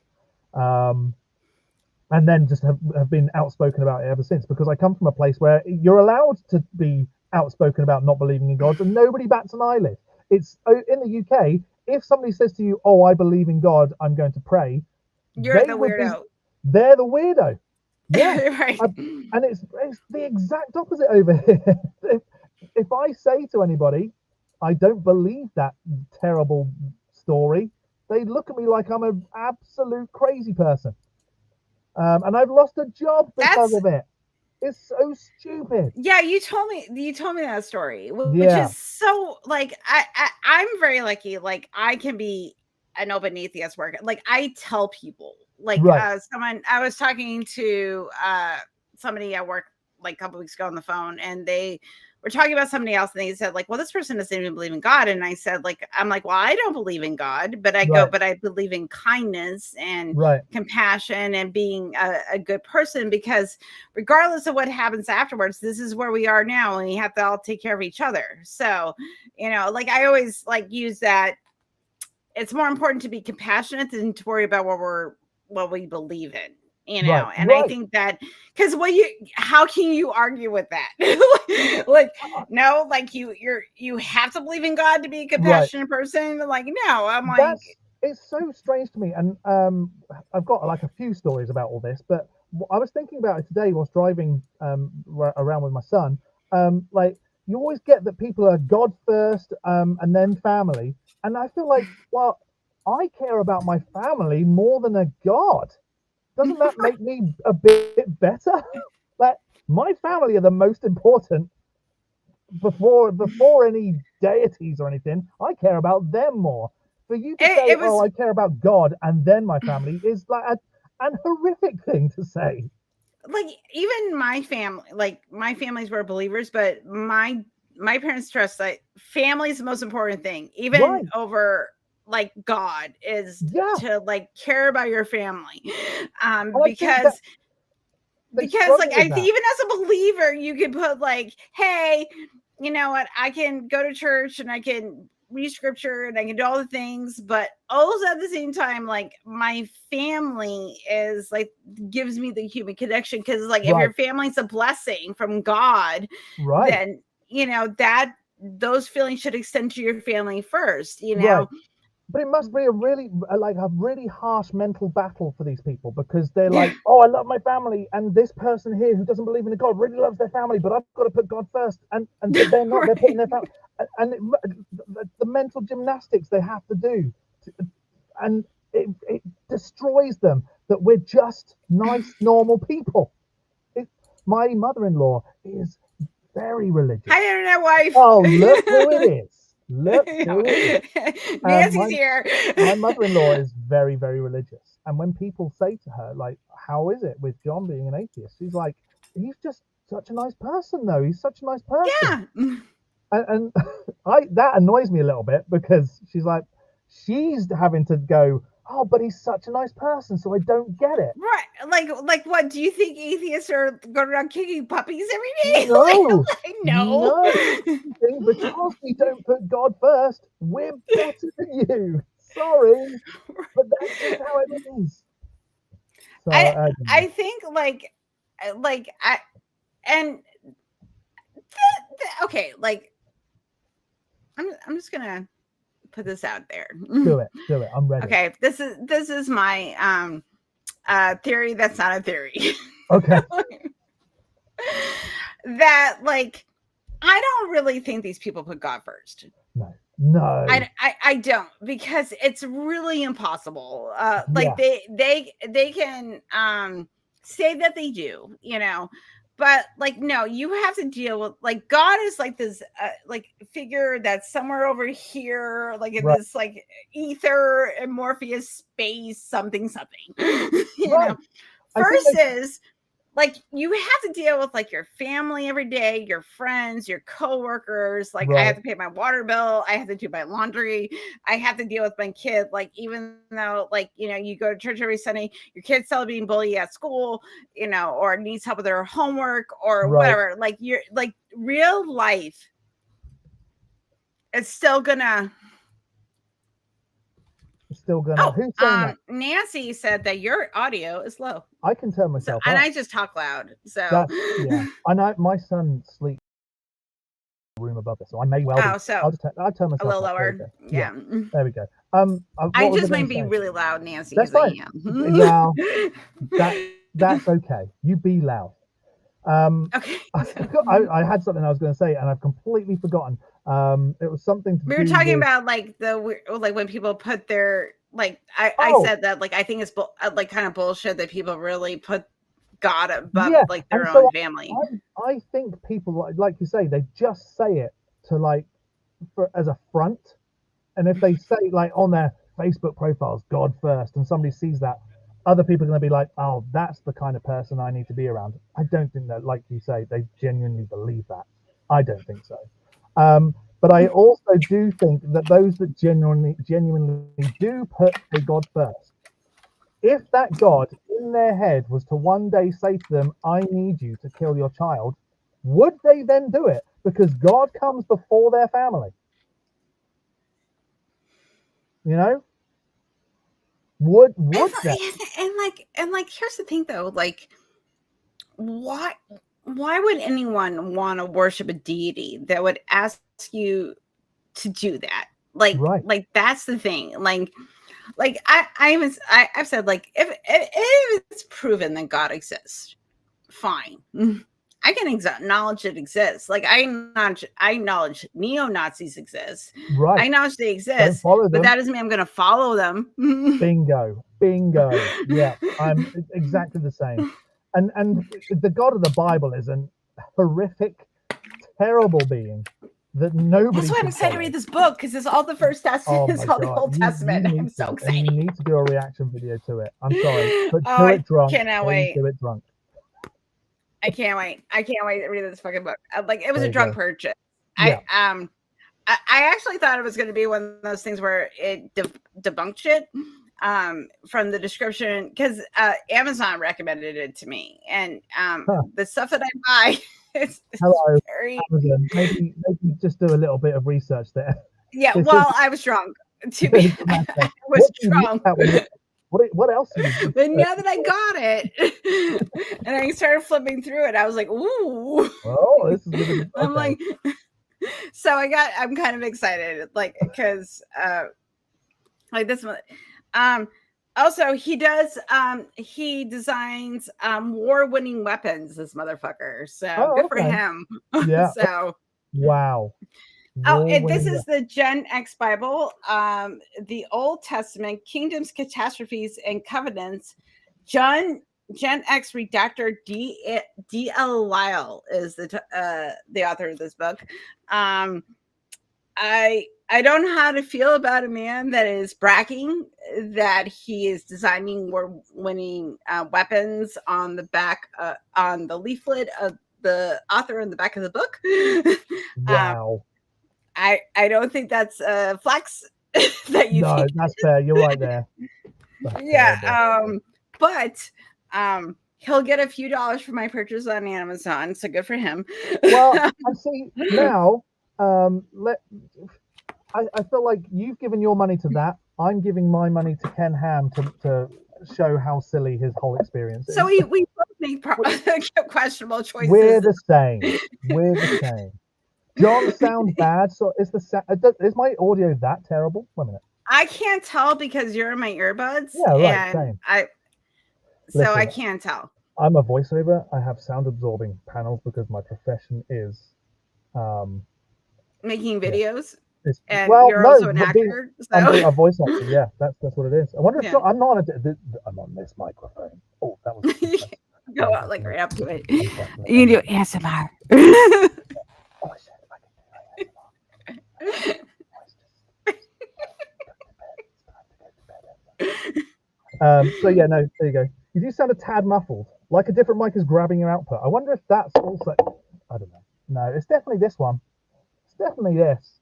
And then just have been outspoken about it ever since, because I come from a place where you're allowed to be outspoken about not believing in God and nobody bats an eyelid. It's in the UK, if somebody says to you, oh, I believe in God, I'm going to pray, You're the weirdo. They're the weirdo. Yeah. Right. And it's the exact opposite over here. If I say to anybody, I don't believe that terrible story, they look at me like I'm an absolute crazy person. And I've lost a job because of it. It's so stupid. Yeah, you told me that story, which Yeah. is so, like, I'm very lucky. Like, I can be an open atheist worker. Like, I tell people, like, Right. someone, I was talking to somebody at work like a couple weeks ago on the phone, and they were talking about somebody else, and they said, like, well, this person doesn't even believe in God. And I said, like, I'm like, well, I don't believe in God, but I go, Right. but I believe in kindness and Right. compassion and being a good person, because regardless of what happens afterwards, this is where we are now, and we have to all take care of each other. So, you know, like, I always like use that. It's more important to be compassionate than to worry about what we believe in, you know. Right. And I Right. think that, because how can you argue with that? Like, no, like, you have to believe in God to be a compassionate person. Like, no, I'm like, It's so strange to me. And I've got like a few stories about all this, but I was thinking about it today whilst driving around with my son. Like, you always get that people are God first, and then family. And I feel like, well, I care about my family more than a God. Doesn't that make me a bit better? Like, my family are the most important before any deities or anything. I care about them more. For you to say, it oh, was I care about God and then my family, is like an horrific thing to say. like, even my family, like, my families were believers, but my parents trust that family is the most important thing, even Right. over, like, God, is Yeah. to, like, care about your family. And I think that Because they like, struggle I with think that. even as a believer, you could put, like, hey, you know what, I can go to church and I can read scripture and I can do all the things, but also at the same time, like, my family is like, gives me the human connection, because, like, if Right. your family's a blessing from God, Right. then, you know, that those feelings should extend to your family first, you Right. know. But it must be a really harsh mental battle for these people, because they're like, oh, I love my family, and this person here who doesn't believe in a God really loves their family, but I've got to put God first, but they're not. They're putting their family, and the mental gymnastics they have to do, and it destroys them. That we're just nice, normal people. My mother-in-law is very religious. Hi, internet wife. Oh, look who it is! Look who it is! Nancy's here. My mother-in-law is very, very religious, and when people say to her, like, how is it with John being an atheist, she's like, he's just such a nice person, though. He's such a nice person. Yeah. And that annoys me a little bit, because she's having to go, oh, but he's such a nice person, so I don't get it. Right. Like, what do you think atheists are going around kicking puppies every day? No, No. because we don't put God first, we're better than you. Sorry, but that's just how it is. So I I don't know. I think, like, I and okay, like, I'm just gonna put this out there. Do it. I'm ready. Okay, this is my theory that's not a theory. Okay. That, like, I don't really think these people put God first. No. I don't, because it's really impossible. Like, Yeah. they can say that they do, you know, but, like, no, you have to deal with, like, God is like this like, figure that's somewhere over here, like, in Right. this, like, ether Morpheus space something, you Right. know, I think versus, like you have to deal with like your family every day, your friends, your coworkers. Like I have to pay my water bill, I have to do my laundry, I have to deal with my kid. Like even though like you go to church every Sunday, your kid's still being bullied at school, or needs help with their homework or whatever. Like you're like real life. It's still gonna. Who's saying that? Nancy said that your audio is low. I can turn myself and up. I just talk loud. So yeah, I know my son sleeps in the room above us, so I may well. I'll turn myself a little up. lower. Yeah. There we go. I just might be really loud, Nancy. That's fine. Well, that's okay. You be loud. Okay. I had something I was going to say, and I've completely forgotten. It was something to we were do talking with... about like when people put their like I said that like I think it's like kind of bullshit that people really put God above like their own family. I think people like you say, they just say it to like as a front, and if they say like on their Facebook profiles God first, and somebody sees that, other people are going to be like, oh, that's the kind of person I need to be around. I don't think that, like you say, they genuinely believe that. I don't think so. But I also do think that those that genuinely do put a God first, if that God in their head was to one day say to them, I need you to kill your child, would they then do it? Because God comes before their family. Would they? And here's the thing though, like why would anyone want to worship a deity that would ask you to do that? Like that's the thing. Like I've said, like if it's proven that God exists, fine. I can acknowledge it exists. Like I acknowledge neo-Nazis exist. I acknowledge they exist, but that doesn't mean I'm going to follow them. Bingo. Yeah, I'm exactly the same. And the God of the Bible is an horrific, terrible being that nobody. That's why I'm excited to read this book, because it's all the First Testament, it's all the Old Testament. I'm so excited. And you need to do a reaction video to it. I'm sorry, but do it drunk. Cannot wait. Do it drunk. I can't wait. I can't wait to read this fucking book. Like it was a drunk purchase. Yeah. I actually thought it was going to be one of those things where it debunked it from the description, because Amazon recommended it to me, and the stuff that I buy is very... Amazon. Maybe just do a little bit of research there. Yeah, I was drunk. I was drunk. What else? But now that I got it, and I started flipping through it, I was like, "Ooh!" Oh, this is really okay. I'm like, so I'm kind of excited, like because like this one. Also, he designs war-winning weapons. This motherfucker. So good for him. Yeah. So wow. And this is the Gen X Bible, the Old Testament, Kingdoms, Catastrophes, and Covenants. Gen X redactor D.L. Lyle is the author of this book. I don't know how to feel about a man that is bragging that he is designing war-winning weapons on the back, on the leaflet of the author in the back of the book. Wow. I don't think that's a flex that you. No, that's fair. You're right there. But he'll get a few dollars for my purchase on Amazon, so good for him. Well, I see now. I feel like you've given your money to that. I'm giving my money to Ken Ham to show how silly his whole experience is. So we both make questionable choices. We're the same. John sounds bad. So is my audio that terrible? Wait a minute. I can't tell because you're in my earbuds. Yeah, right. Same. Listen, I can't tell. I'm a voiceover. I have sound absorbing panels because my profession is making videos. Yeah. And you're also an actor. I'm a voice actor. Yeah, that's what it is. I wonder if I'm not on this microphone. Oh, that was. Go out like right up to it. You can do ASMR. So yeah, no, there you go. You do sound a tad muffled. Like a different mic is grabbing your output. I wonder if that's also, I don't know. No, it's definitely this one. It's definitely this.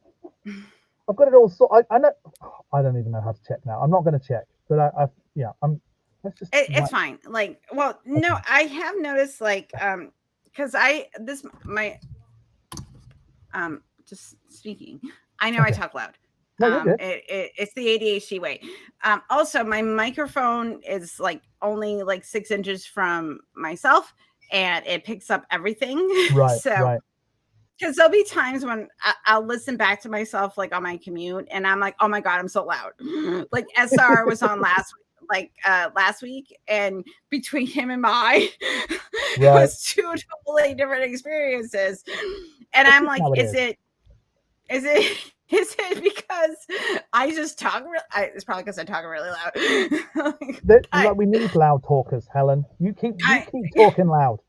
I've got it all I know. I don't even know how to check now. I'm not going to check, but let's just. It's fine. Like, well, no, I have noticed, like, because just speaking, I know I talk loud. No, it's the ADHD way. Also, my microphone is like only like 6 inches from myself, and it picks up everything. Right. So, right. because there'll be times when I'll listen back to myself, like on my commute, and I'm like, oh my God, I'm so loud. Like SR was on last week, and between him and I, it was 2 totally different experiences. And I'm like, is it because I just talk? It's probably because I talk really loud. We need loud talkers, Helen. You keep talking loud.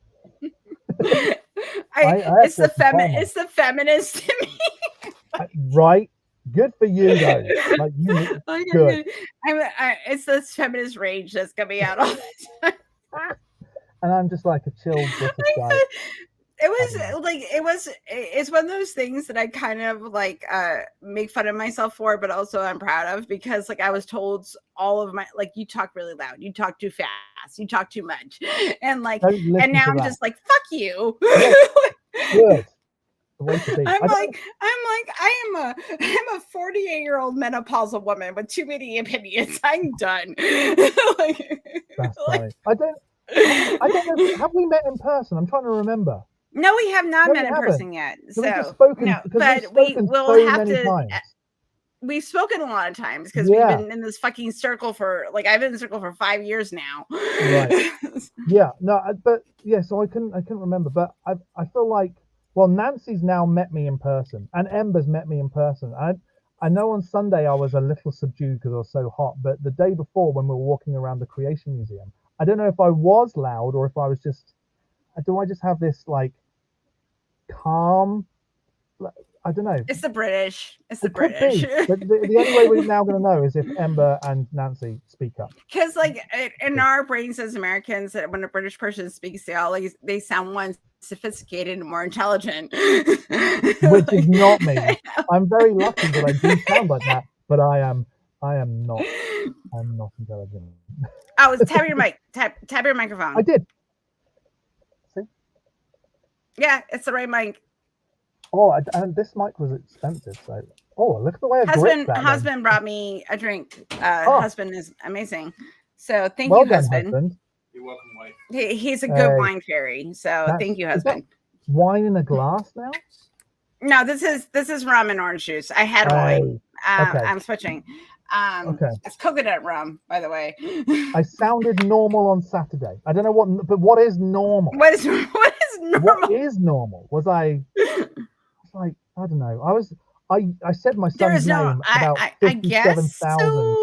It's the feminist in me. Right. Good for you, though. Like good. It's this feminist rage that's coming out all the time. And I'm just like a chill British guy. It's one of those things that I kind of like make fun of myself for, but also I'm proud of, because like I was told all of my, like, you talk really loud, you talk too fast, you talk too much, and like, and now I'm just like, fuck you. Good. I'm a 48-year-old menopausal woman with too many opinions. I'm done. That's funny. I don't know. Have we met in person? I'm trying to remember. No, we have not met in person yet. So no, but we will have to. Times. We've spoken a lot of times because we've been in this fucking circle for, like, I've been in the circle for 5 years now. Right. Yeah. No. But yeah. So I couldn't remember. But I feel like, well, Nancy's now met me in person, and Ember's met me in person. I know on Sunday I was a little subdued because I was so hot, but the day before when we were walking around the Creation Museum, I don't know if I was loud or if I was just. Do I just have this like calm? I don't know. It's the British. It's the British. But the only way we're now going to know is if Ember and Nancy speak up. Because like in our brains as Americans, when a British person speaks, they sound one sophisticated and more intelligent. Which is not me. I'm very lucky that I do sound like that, but I am not. I'm not intelligent. Oh, tap your mic. Tap your microphone. I did. See? Yeah, it's the right mic. Oh, and this mic was expensive. So, look at the way husband brought me a drink. Husband is amazing. So thank you, husband. You're welcome, wife. He's a good wine fairy. So thank you, husband. Wine in a glass now? No, this is rum and orange juice. I had wine. Okay. I'm switching. It's coconut rum, by the way. I sounded normal on Saturday. I don't know what is normal? What is normal? What is normal? Was I like, I don't know. I said my son's name about 57,000.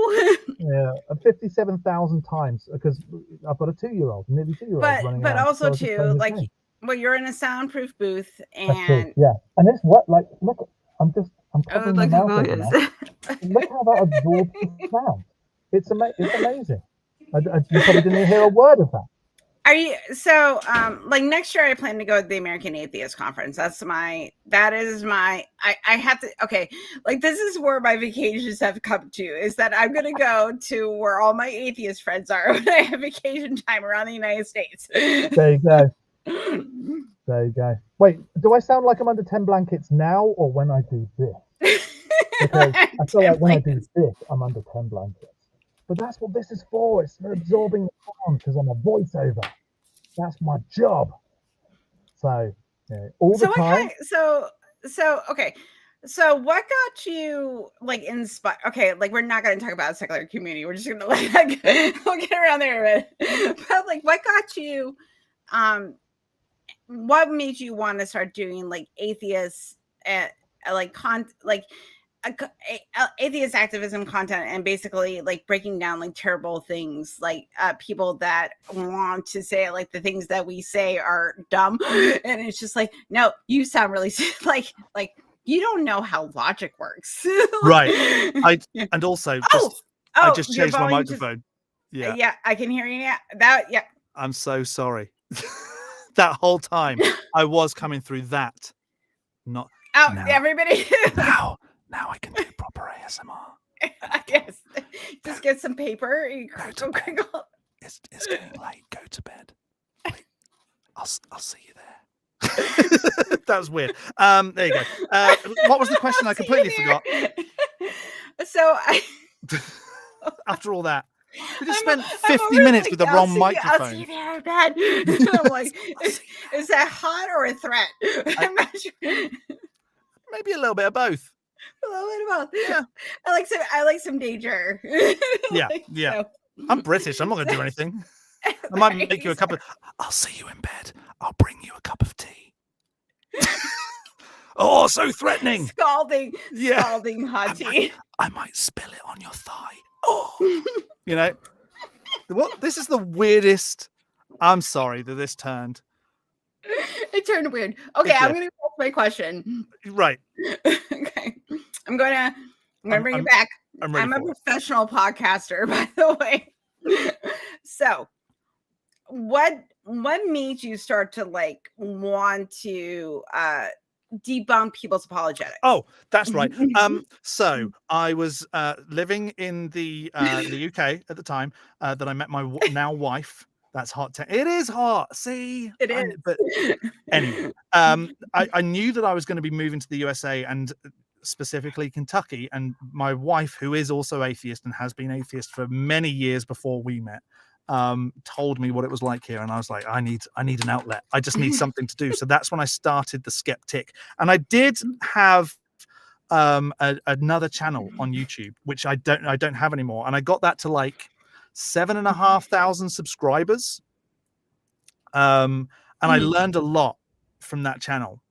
Yeah, 57,000 times because I've got a 2-year-old, nearly 2-year-old running but around. Also too, like, well, you're in a soundproof booth, and and it's what, like, look, I'm covering my mouth over now. Look how that absorbs the sound. It's amazing. You probably didn't hear a word of that. Are you so like next year I plan to go to the American Atheist Conference. I have to, okay, like this is where my vacations have come to, is that I'm gonna go to where all my atheist friends are when I have vacation time around the United States. There you go. There you go. Wait, do I sound like I'm under 10 blankets now or when I do this? Because I feel like when I do this, I'm under 10 blankets. But that's what this is for. It's for absorbing the sound because I'm a voiceover. That's my job. So, all the time. Okay. So what got you like inspired? Okay, like we're not going to talk about secular community. We're just going to we'll get around there a bit. But like, what got you? What made you want to start doing like atheist atheist activism content and basically like breaking down like terrible things, like people that want to say like the things that we say are dumb, and it's just like, no, you sound really like you don't know how logic works. Right. I just changed my microphone. Yeah, I can hear you now. I'm so sorry. That whole time I was coming through that. Not now. Everybody. Now I can do proper ASMR. Yes. Just get some paper. Go to bed. It's getting late. Go to bed. Wait, I'll see you there. That was weird. There you go. What was the question? I completely forgot. So After all that, we just spent 50 minutes with the wrong microphone. I'll see you there, Dad. I'm like, is that hot or a threat? I'm not sure. Maybe a little bit of both. A little bit of both. Yeah. I like some danger. Yeah. So. I'm British. I'm not going to do anything. I might make you a cup of. I'll see you in bed. I'll bring you a cup of tea. Oh, so threatening. Scalding hot tea. I might spill it on your thigh. Oh, what? This is the weirdest. I'm sorry that this turned. It turned weird. Okay, I'm going to ask my question. Right. Okay. I'm going to bring it back. I'm a professional podcaster, by the way. So, what made you start to want to debunk people's apologetics? Oh, that's right. So I was living in the UK at the time that I met my now wife. That's hot. It is hot. See, it is. But anyway, I knew that I was going to be moving to the USA and specifically Kentucky. And my wife, who is also atheist and has been atheist for many years before we met, told me what it was like here, and I was like, I need an outlet. I just need something to do. So that's when I started the Skeptick, and I did have another channel on YouTube, which I don't have anymore, and I got that to 7,500 subscribers, and I learned a lot from that channel.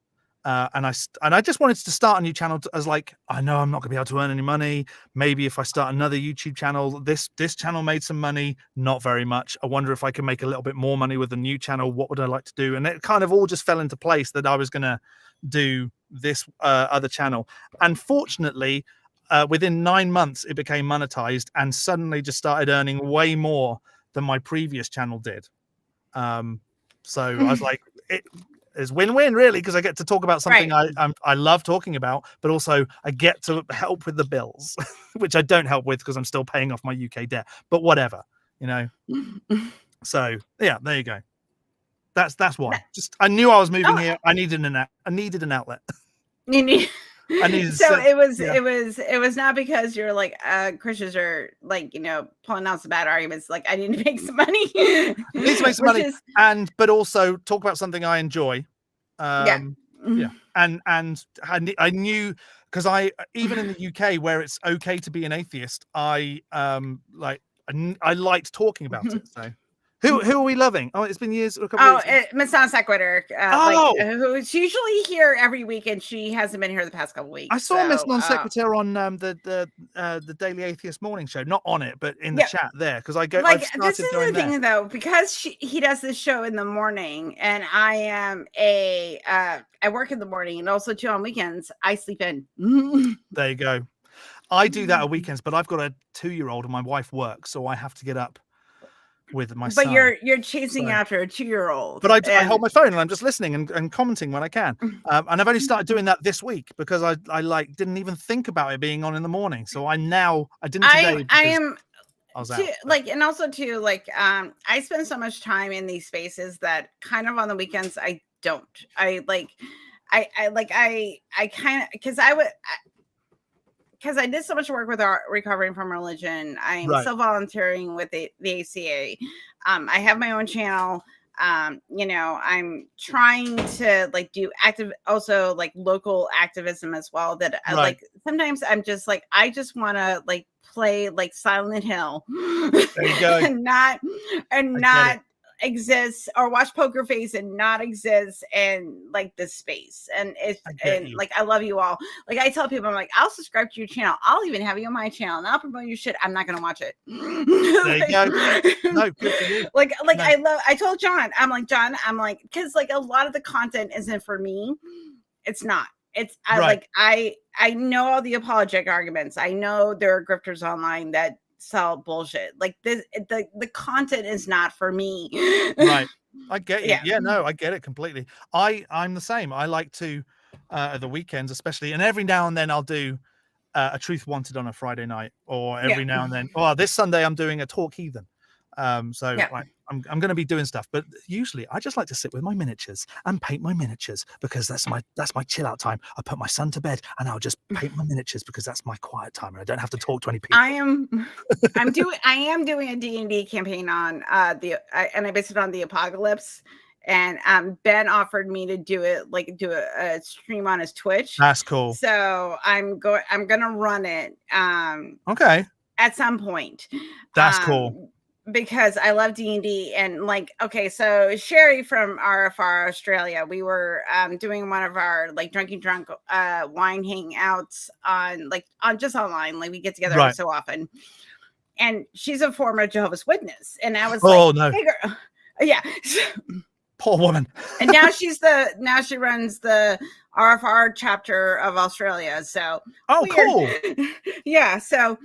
And I just wanted to start a new channel as I know I'm not gonna be able to earn any money. Maybe if I start another YouTube channel, this channel made some money, not very much. I wonder if I can make a little bit more money with a new channel. What would I like to do? And it kind of all just fell into place that I was gonna do this other channel. And fortunately, within 9 months, it became monetized and suddenly just started earning way more than my previous channel did. So I was like, it's win-win really, because I get to talk about something I love talking about, but also I get to help with the bills, which I don't help with because I'm still paying off my UK debt. But whatever, So yeah, there you go. That's why. Just I knew I was moving here. I needed an outlet. So it was not because you're Christians are pulling out some bad arguments. I need to make some money. Need to make some money, but also talk about something I enjoy. And I knew, because I even in the UK where it's okay to be an atheist, I liked talking about it. So. Who are we loving? Oh, it's been years. Miss Non Sequitur, who's usually here every week, and she hasn't been here the past couple weeks. I saw Miss Non Sequitur on the Daily Atheist Morning Show, not on it, but in the chat there, because I go. This is the thing though, because he does this show in the morning, and I am I work in the morning, and also too on weekends I sleep in. There you go. I do that on weekends, but I've got a 2-year-old and my wife works, so I have to get up with my son. But you're chasing after a 2-year-old. But I hold my phone and I'm just listening and commenting when I can. And I've only started doing that this week because I didn't even think about it being on in the morning. So I didn't today. I was out. And also too, I spend so much time in these spaces that kind of on the weekends I don't. Because I did so much work with recovering from religion. I'm still volunteering with the ACA. I have my own channel. I'm trying to do local activism as well. That sometimes I'm just I just want to play Silent Hill. There you go. and not exist, or watch Poker Face and not exist in this space. And I love you all. I tell people, I'm I'll subscribe to your channel, I'll even have you on my channel, and I'll promote your shit. I'm not gonna watch it. There you go. No, good for you. I told John, John, because a lot of the content isn't for me. It's not. I know all the apologetic arguments. I know there are grifters online that sell bullshit. Like this, the content is not for me. Right. I get you. Yeah. Yeah, no, I get it completely. I'm the same. I like to at the weekends especially, and every now and then I'll do a Truth Wanted on a Friday night, or every now and then. Oh, this Sunday I'm doing a Talk Heathen. So like, I'm going to be doing stuff, but usually I just like to sit with my miniatures and paint my miniatures, because that's my chill out time. I put my son to bed and I'll just paint my miniatures, because that's my quiet time and I don't have to talk to any people. I am doing a D&D campaign on and I based it on the apocalypse, and Ben offered me to do a stream on his Twitch. That's cool. So I'm gonna run it Okay, at some point. That's cool. Because I love D&D, and like, okay, so Sherry from RFR Australia, we were doing one of our like drunk wine hangouts on just online, like we get together every so often, and she's a former Jehovah's Witness, and I was no, hey, girl. Yeah, poor woman. and now she runs the RFR chapter of Australia. So cool. Yeah, so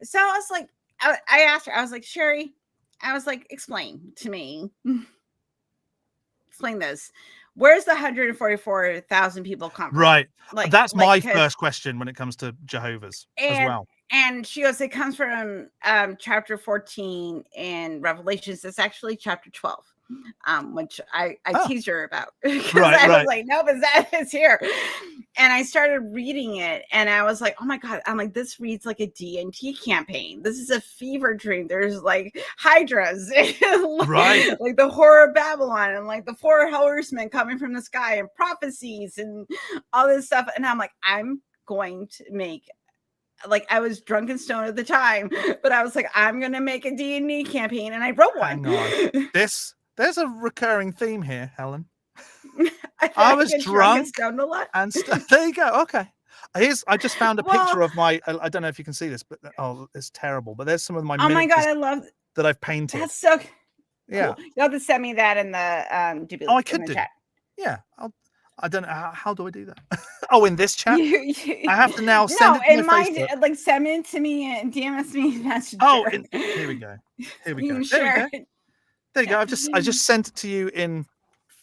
I was like, I asked her, I was like, Sherry, I was like, explain to me. Explain this. Where's the 144,000 people come from? Right. That's my first question when it comes to Jehovah's as well. And she goes, it comes from chapter 14 in Revelations. It's actually chapter 12. Which I teased her about, because I was like, no, but that is here. And I started reading it, and I was like, oh my God, I'm like, this reads like a D&T campaign. This is a fever dream. There's like hydras, right? Like the horror of Babylon, and like the 4 horsemen coming from the sky, and prophecies, and all this stuff. And I'm like, I'm going to make, like, I was drunk and stoned at the time, but I was like, I'm gonna make a D&D campaign, and I wrote one. Hang on. There's a recurring theme here, Helen. I was drunk and stoned a lot. And there you go. Okay. I just found a picture of my. I don't know if you can see this, but it's terrible. But there's some of my. Oh my God, I love that I've painted. That's so. Yeah. Cool. You'll have to send me that in the. I could do. Chat. Yeah. I don't know how do I do that. In this chat, I have to now send it to my Facebook. Like send it to me and DMS me. Here we go. There we go. There you go. I just sent it to you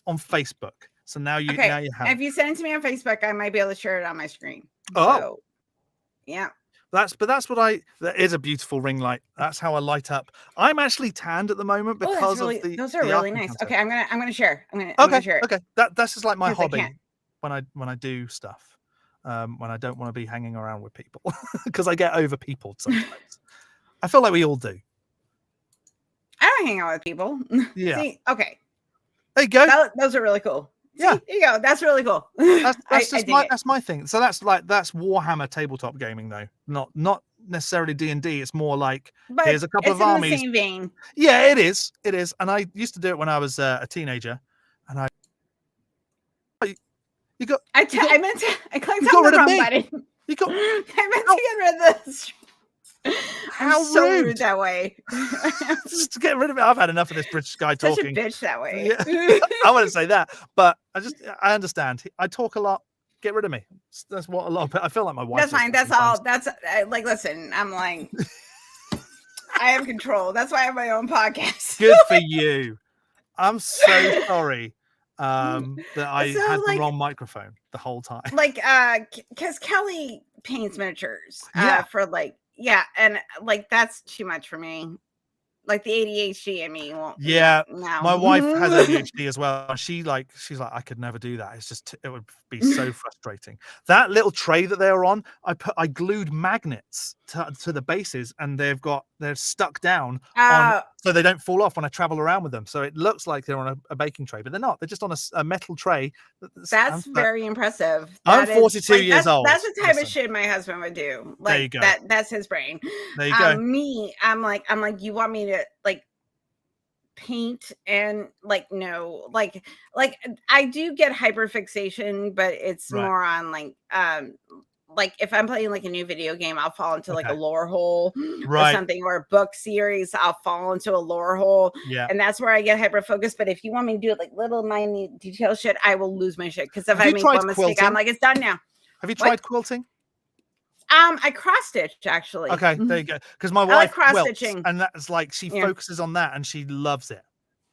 on Facebook. So now you have it. If you send it to me on Facebook, I might be able to share it on my screen. Oh, so, yeah. That is a beautiful ring light. That's how I light up. I'm actually tanned at the moment because of those are really nice. Concept. Okay, I'm gonna share. I'm gonna share it. Okay. That's just like my hobby when I do stuff. When I don't want to be hanging around with people, because I get over peopled sometimes. I feel like we all do. I don't hang out with people. Yeah. See, okay. There you go. Those are really cool. See, yeah. There you go. That's really cool. That's my thing. So that's Warhammer tabletop gaming though. Not necessarily D&D. It's more like here's a couple of armies. It's in the same vein. Yeah, it is. It is. And I used to do it when I was a teenager. And I clicked on the wrong button. I meant to get rid of this. How so rude that way. Just to get rid of it. I've had enough of this British guy talking. Such a bitch that way. Yeah. I wouldn't say that, but I understand. I talk a lot. Get rid of me. That's what a lot of people. I feel like my wife. That's fine. That's all. That's like, listen. I'm like, I have control. That's why I have my own podcast. Good for you. I'm so sorry that I had the wrong microphone the whole time. Like, because Kelly paints miniatures for like. Yeah, and like that's too much for me. Like the ADHD in me won't. Yeah, no. My wife has ADHD as well. She's like, I could never do that. It's just, it would be so frustrating. That little tray that they were on, I glued magnets to the bases, and they're stuck down so they don't fall off when I travel around with them. So it looks like they're on a baking tray, but they're not. They're just on a metal tray. That's very impressive. I'm 42 years old. That's the type of shit my husband would do. Like, there you go. That's his brain. There you go. Me, I'm like, you want me to like paint and like no, like I do get hyperfixation, but it's more on like if I'm playing like a new video game, I'll fall into like a lore hole or something, or a book series, I'll fall into a lore hole. Yeah. And that's where I get hyper focused. But if you want me to do it like little minute detail shit, I will lose my shit. Because if I make one mistake, I'm like, it's done now. Have you tried quilting? I cross stitch actually. Okay, there you go. Because my I like wife cross quilts, stitching. and that's like she Yeah. focuses on that, and she loves it.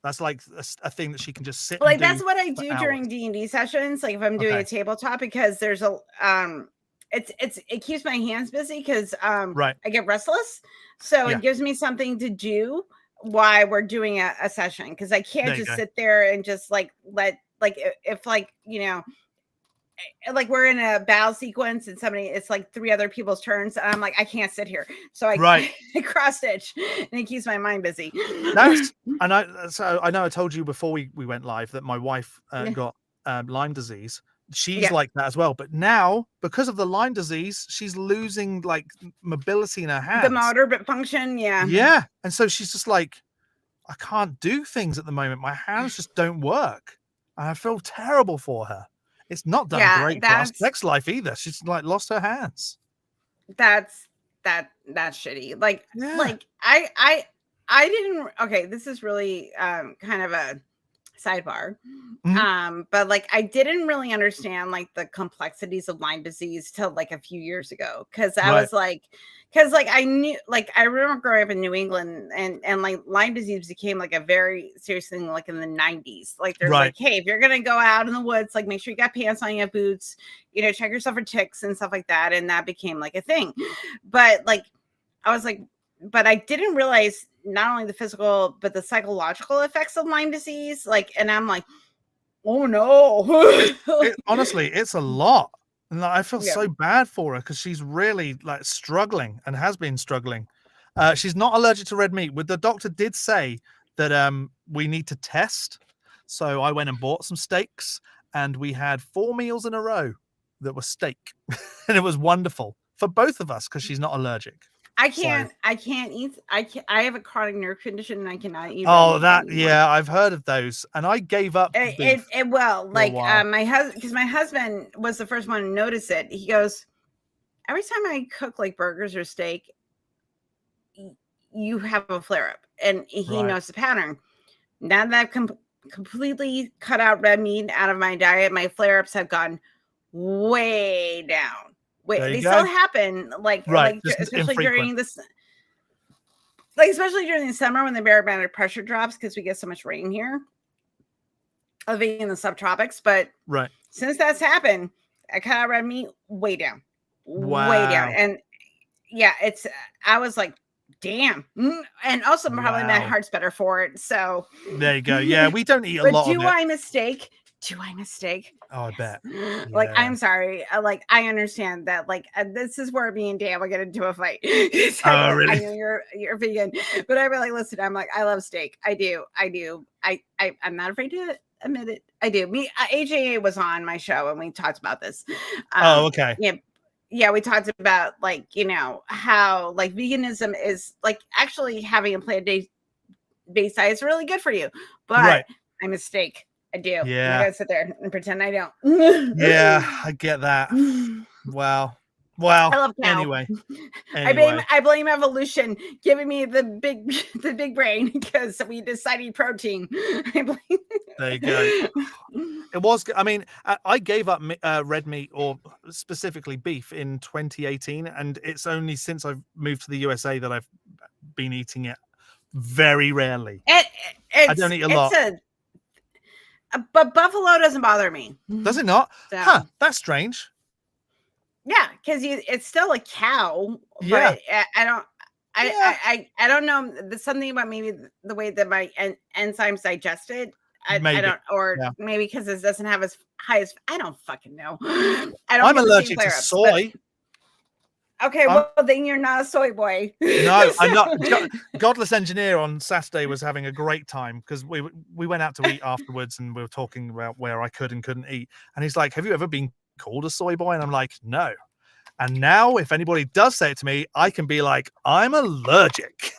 That's like a thing that she can just sit Like and do that's what I for do hours. during D&D sessions. Like if I'm doing a tabletop, because there's a it keeps my hands busy because Right. I get restless. So Yeah. it gives me something to do while we're doing a session, because I can't There you just go. sit there and just like let like if like like we're in a battle sequence and it's like 3 other people's turns, and I'm like, I can't sit here, so I cross stitch, and it keeps my mind busy. That's and I know I told you before we went live that my wife got Lyme disease. She's like that as well, but now because of the Lyme disease, she's losing like mobility in her hands, the motor but function. Yeah, and so she's just like, I can't do things at the moment. My hands just don't work, and I feel terrible for her. It's not done great for us sex life either. She's like lost her hands. That's shitty. Like I didn't. Okay, this is really kind of a sidebar. But like I didn't really understand like the complexities of Lyme disease till like a few years ago, because I was like, because like I knew, like I remember growing up in New England, and like Lyme disease became like a very serious thing like in the 90s. Like they're like, hey, if you're gonna go out in the woods, like make sure you got pants on, you have boots, check yourself for ticks and stuff like that, and that became like a thing. But like I was like, but I didn't realize not only the physical but the psychological effects of Lyme disease. Like, and I'm like, oh no. Honestly, it's a lot. And I feel so bad for her because she's really like struggling and has been struggling. She's not allergic to red meat. The doctor did say that we need to test. So I went and bought some steaks, and we had 4 meals in a row that were steak. And it was wonderful for both of us because she's not allergic. I can't eat. I have a chronic nerve condition, and I cannot eat. I've heard of those, and I gave up. My husband, because my husband was the first one to notice it. He goes, every time I cook like burgers or steak, you have a flare up, and he knows the pattern. Now that I've completely cut out red meat out of my diet, my flare ups have gone way down. They still happen, especially during this, especially during the summer when the barometric pressure drops because we get so much rain here, living in the subtropics. But since that's happened, I cut out red meat way down, way down, and I was like, damn, and also probably my heart's better for it. So there you go. Yeah, we don't eat a lot. Do I mistake? Oh, I bet. Like, I'm sorry. I understand that. This is where me and Dan will get into a fight. Really? I know you're vegan, but I'm like, listen. I'm like, I love steak. I do. I'm not afraid to admit it. I do. AJA was on my show and we talked about this. Okay. Yeah, we talked about how veganism is actually having a plant-based diet is really good for you, but I mistake. I do. Yeah. I gotta sit there and pretend I don't. Yeah, I get that. Wow. I love cow. Anyway. I blame evolution giving me the big brain because we decided protein. There you go. It was. I mean, I gave up red meat, or specifically beef, in 2018, and it's only since I've moved to the USA that I've been eating it very rarely. I don't eat a lot. But buffalo doesn't bother me. Does it not? So. That's strange. Yeah, because it's still a cow. Yeah. But I don't know. There's something about maybe the way that my enzymes digest it. I don't, or maybe because it doesn't have as high as, I don't fucking know. I'm allergic to soy. Okay, well then you're not a soy boy. No, I'm not. Godless Engineer on Saturday was having a great time because we went out to eat afterwards and we were talking about where I could and couldn't eat. And he's like, have you ever been called a soy boy? And I'm like, no. And now if anybody does say it to me, I can be like, I'm allergic.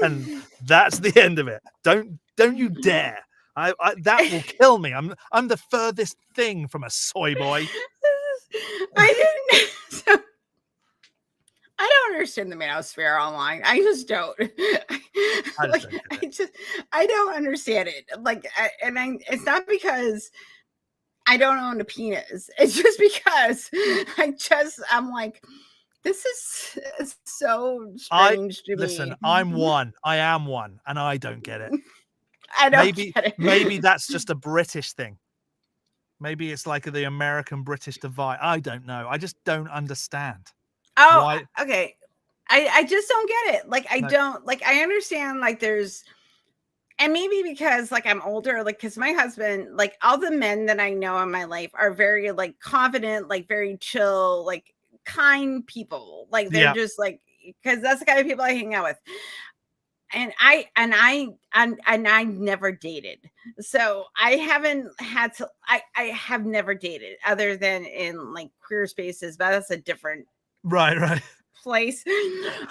And that's the end of it. Don't you dare. That will kill me. I'm the furthest thing from a soy boy. I don't understand the manosphere online. I just don't. I don't understand it. It's not because I don't own a penis. It's just because I'm like, This is so strange to Listen, me. I am one, and I don't get it. I don't get it. Maybe that's just a British thing. Maybe it's like the American-British divide. I don't know. I just don't understand. Oh, Why? okay. I just don't get it. Like, I don't, like, I understand, like, there's, and maybe because, like, I'm older, like, because my husband, like, all the men that I know in my life are very, like, confident, like, very chill, like, kind people. Like, they're just, like, because that's the kind of people I hang out with. And I never dated. So I haven't had to, I have never dated other than in, like, queer spaces, but that's a different Right. place.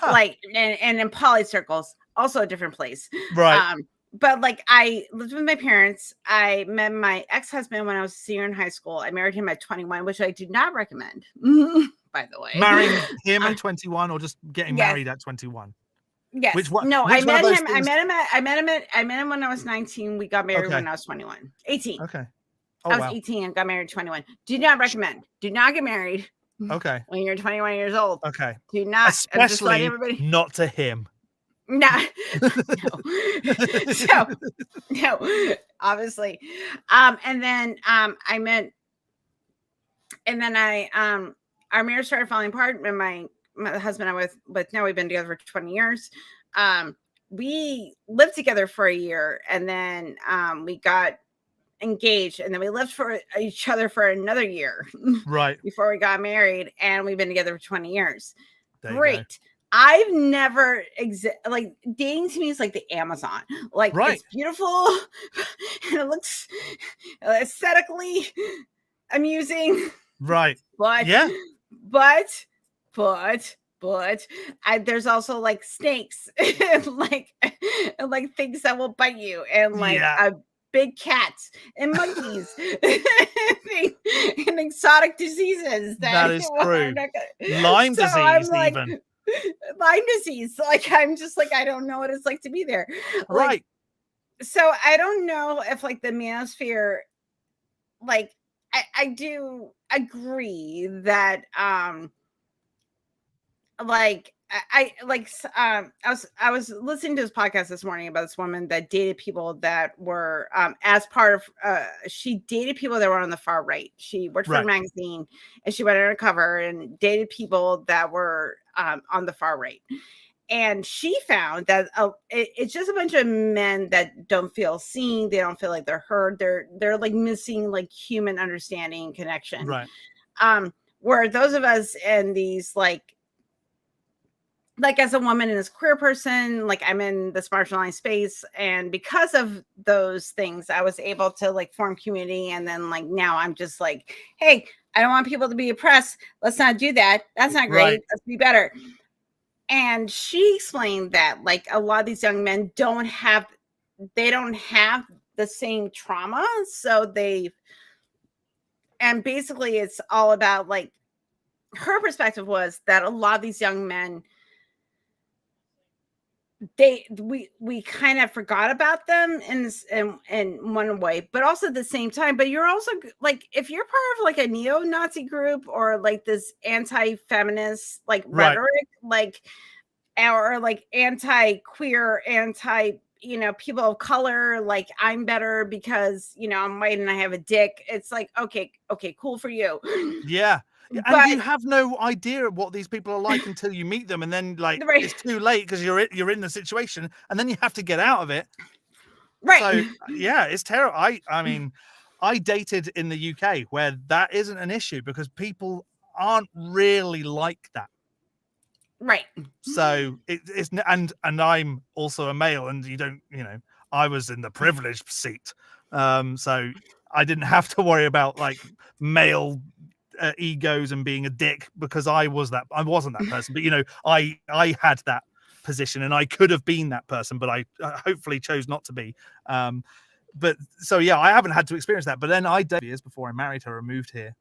Like, and in poly circles, also a different place. Right. But like, I lived with my parents. I met my ex-husband when I was a senior in high school. I married him at 21, which I do not recommend, by the way. Marrying him at 21 or just getting married at 21? Yes. Which one? No, Which I met him. I met him when I was 19. We got married when I was 21. 18. Okay. I was 18 and got married at 21. Do not recommend. Do not get married. Okay. When you're 21 years old. Okay. Do not. Especially not to him. No. No, obviously. And then I met, and then our marriage started falling apart, and my husband I'm with now, we've been together for 20 years. We lived together for a year, and then we got engaged, and then we lived for each other for another year, right, before we got married, and we've been together for 20 years. Great. I've never like, dating to me is like the Amazon. Like, it's beautiful and it looks aesthetically amusing. Right. But there's also like snakes and like things that will bite you, and like big cats and monkeys and exotic diseases that is true. Lyme disease, like, even Lyme disease. Like, I'm just like, I don't know what it's like to be there. Like, right. So I don't know if, like, the manosphere, like, I do agree that like, I was listening to this podcast this morning about this woman that dated people that were as part of she dated people that were on the far right. She worked for a magazine, and she went undercover and dated people that were on the far right. And she found that it's just a bunch of men that don't feel seen. They don't feel like they're heard. They're like missing, like, human understanding and connection. Right. Where those of us in these, like as a woman and as a queer person, like, I'm in this marginalized space, and because of those things, I was able to, like, form community. And then, like, now I'm just like, hey, I don't want people to be oppressed. Let's not do that. That's not great. Let's be better. And she explained that, like, a lot of these young men don't have the same trauma. So and basically it's all about, like, her perspective was that a lot of these young men, we kind of forgot about them in one way, but also at the same time. But you're also, like, if you're part of, like, a neo-Nazi group, or like this anti-feminist, like, rhetoric, like, or like anti-queer, people of color, like, I'm better because, I'm white and I have a dick. It's like, okay, cool for you. Yeah. And you have no idea what these people are like until you meet them, and then, like, it's too late because you're in the situation, and then you have to get out of it. Right. So yeah, it's terrible. I mean, I dated in the UK where that isn't an issue because people aren't really like that. Right. So it's and I'm also a male, and I was in the privileged seat, so I didn't have to worry about, like, male egos and being a dick, because I wasn't that person. But I had that position, and I could have been that person, but I hopefully chose not to be. But so yeah, I haven't had to experience that. But then I dated years before I married her, and moved here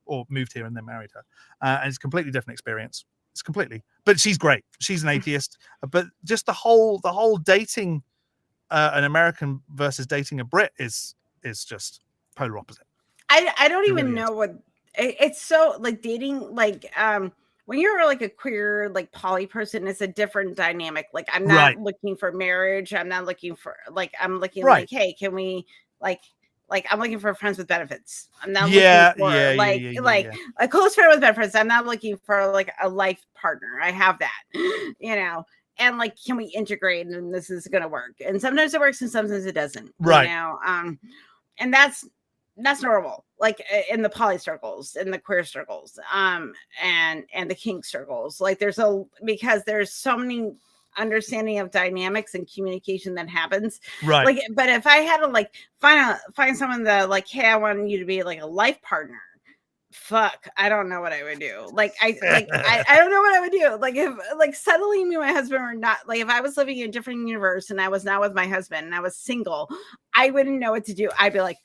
and then married her, and it's a completely different experience. It's completely. But she's great. She's an atheist. But just the whole dating an American versus dating a Brit is just polar opposite. I don't even know what it's so, like, dating, like, when you're like a queer, like poly person, it's a different dynamic. Like I'm not looking for marriage. I'm not looking for like, I'm looking like, hey, can we like I'm looking for friends with benefits. I'm not looking for like a close friend with benefits. I'm not looking for like a life partner. I have that, you know, and like, can we integrate and this is going to work? And sometimes it works and sometimes it doesn't, you know? And that's normal, like in the poly circles, in the queer circles, and the kink circles. Like because there's so many understanding of dynamics and communication that happens. Like, but if I had to like find someone that like, hey, I want you to be like a life partner. Fuck, I don't know what I would do. Like, I don't know what I would do. Like, if like suddenly me and my husband were not, like, if I was living in a different universe and I was not with my husband and I was single, I wouldn't know what to do. I'd be like,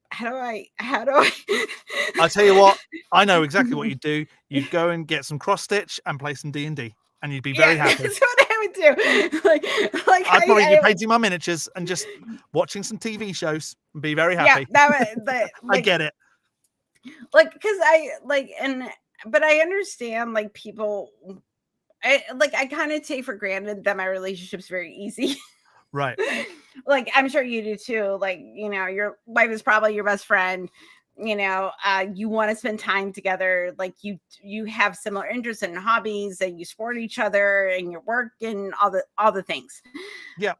how do I I'll tell you what, I know exactly what you'd do. You'd go and get some cross stitch and play some D&D and you'd be very happy. That's what I would do. Like I'd probably be painting my miniatures and just watching some TV shows and be very happy. I get it. Like, because but I understand like people, I kind of take for granted that my relationship's very easy. Right. Like, I'm sure you do too. Like, you know, your wife is probably your best friend. You know, you want to spend time together. Like you have similar interests and hobbies, and you support each other and your work and all the things. Yeah.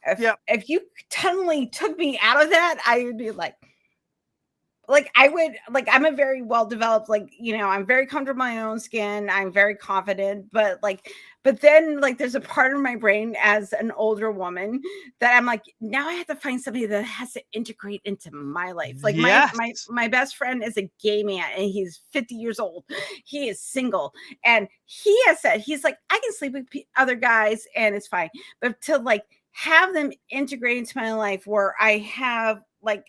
If you suddenly took me out of that, I would be like I would, like, I'm a very well-developed, like, you know, I'm very comfortable in my own skin. I'm very confident, but then like, there's a part of my brain as an older woman that I'm like, now I have to find somebody that has to integrate into my life. Like my best friend is a gay man and he's 50 years old. He is single. And he has said, he's like, I can sleep with other guys and it's fine. But to like have them integrate into my life where I have like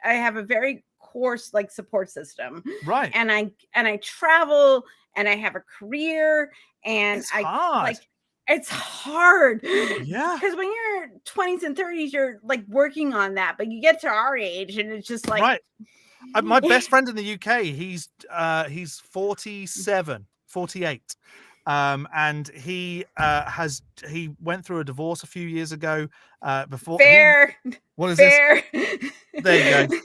I have a very coarse like support system. Right. And I travel and I have a career and it's hard. Yeah. Because when you're 20s and 30s, you're like working on that, but you get to our age and it's just like my best friend in the UK, he's 48. And he went through a divorce a few years ago. There you go.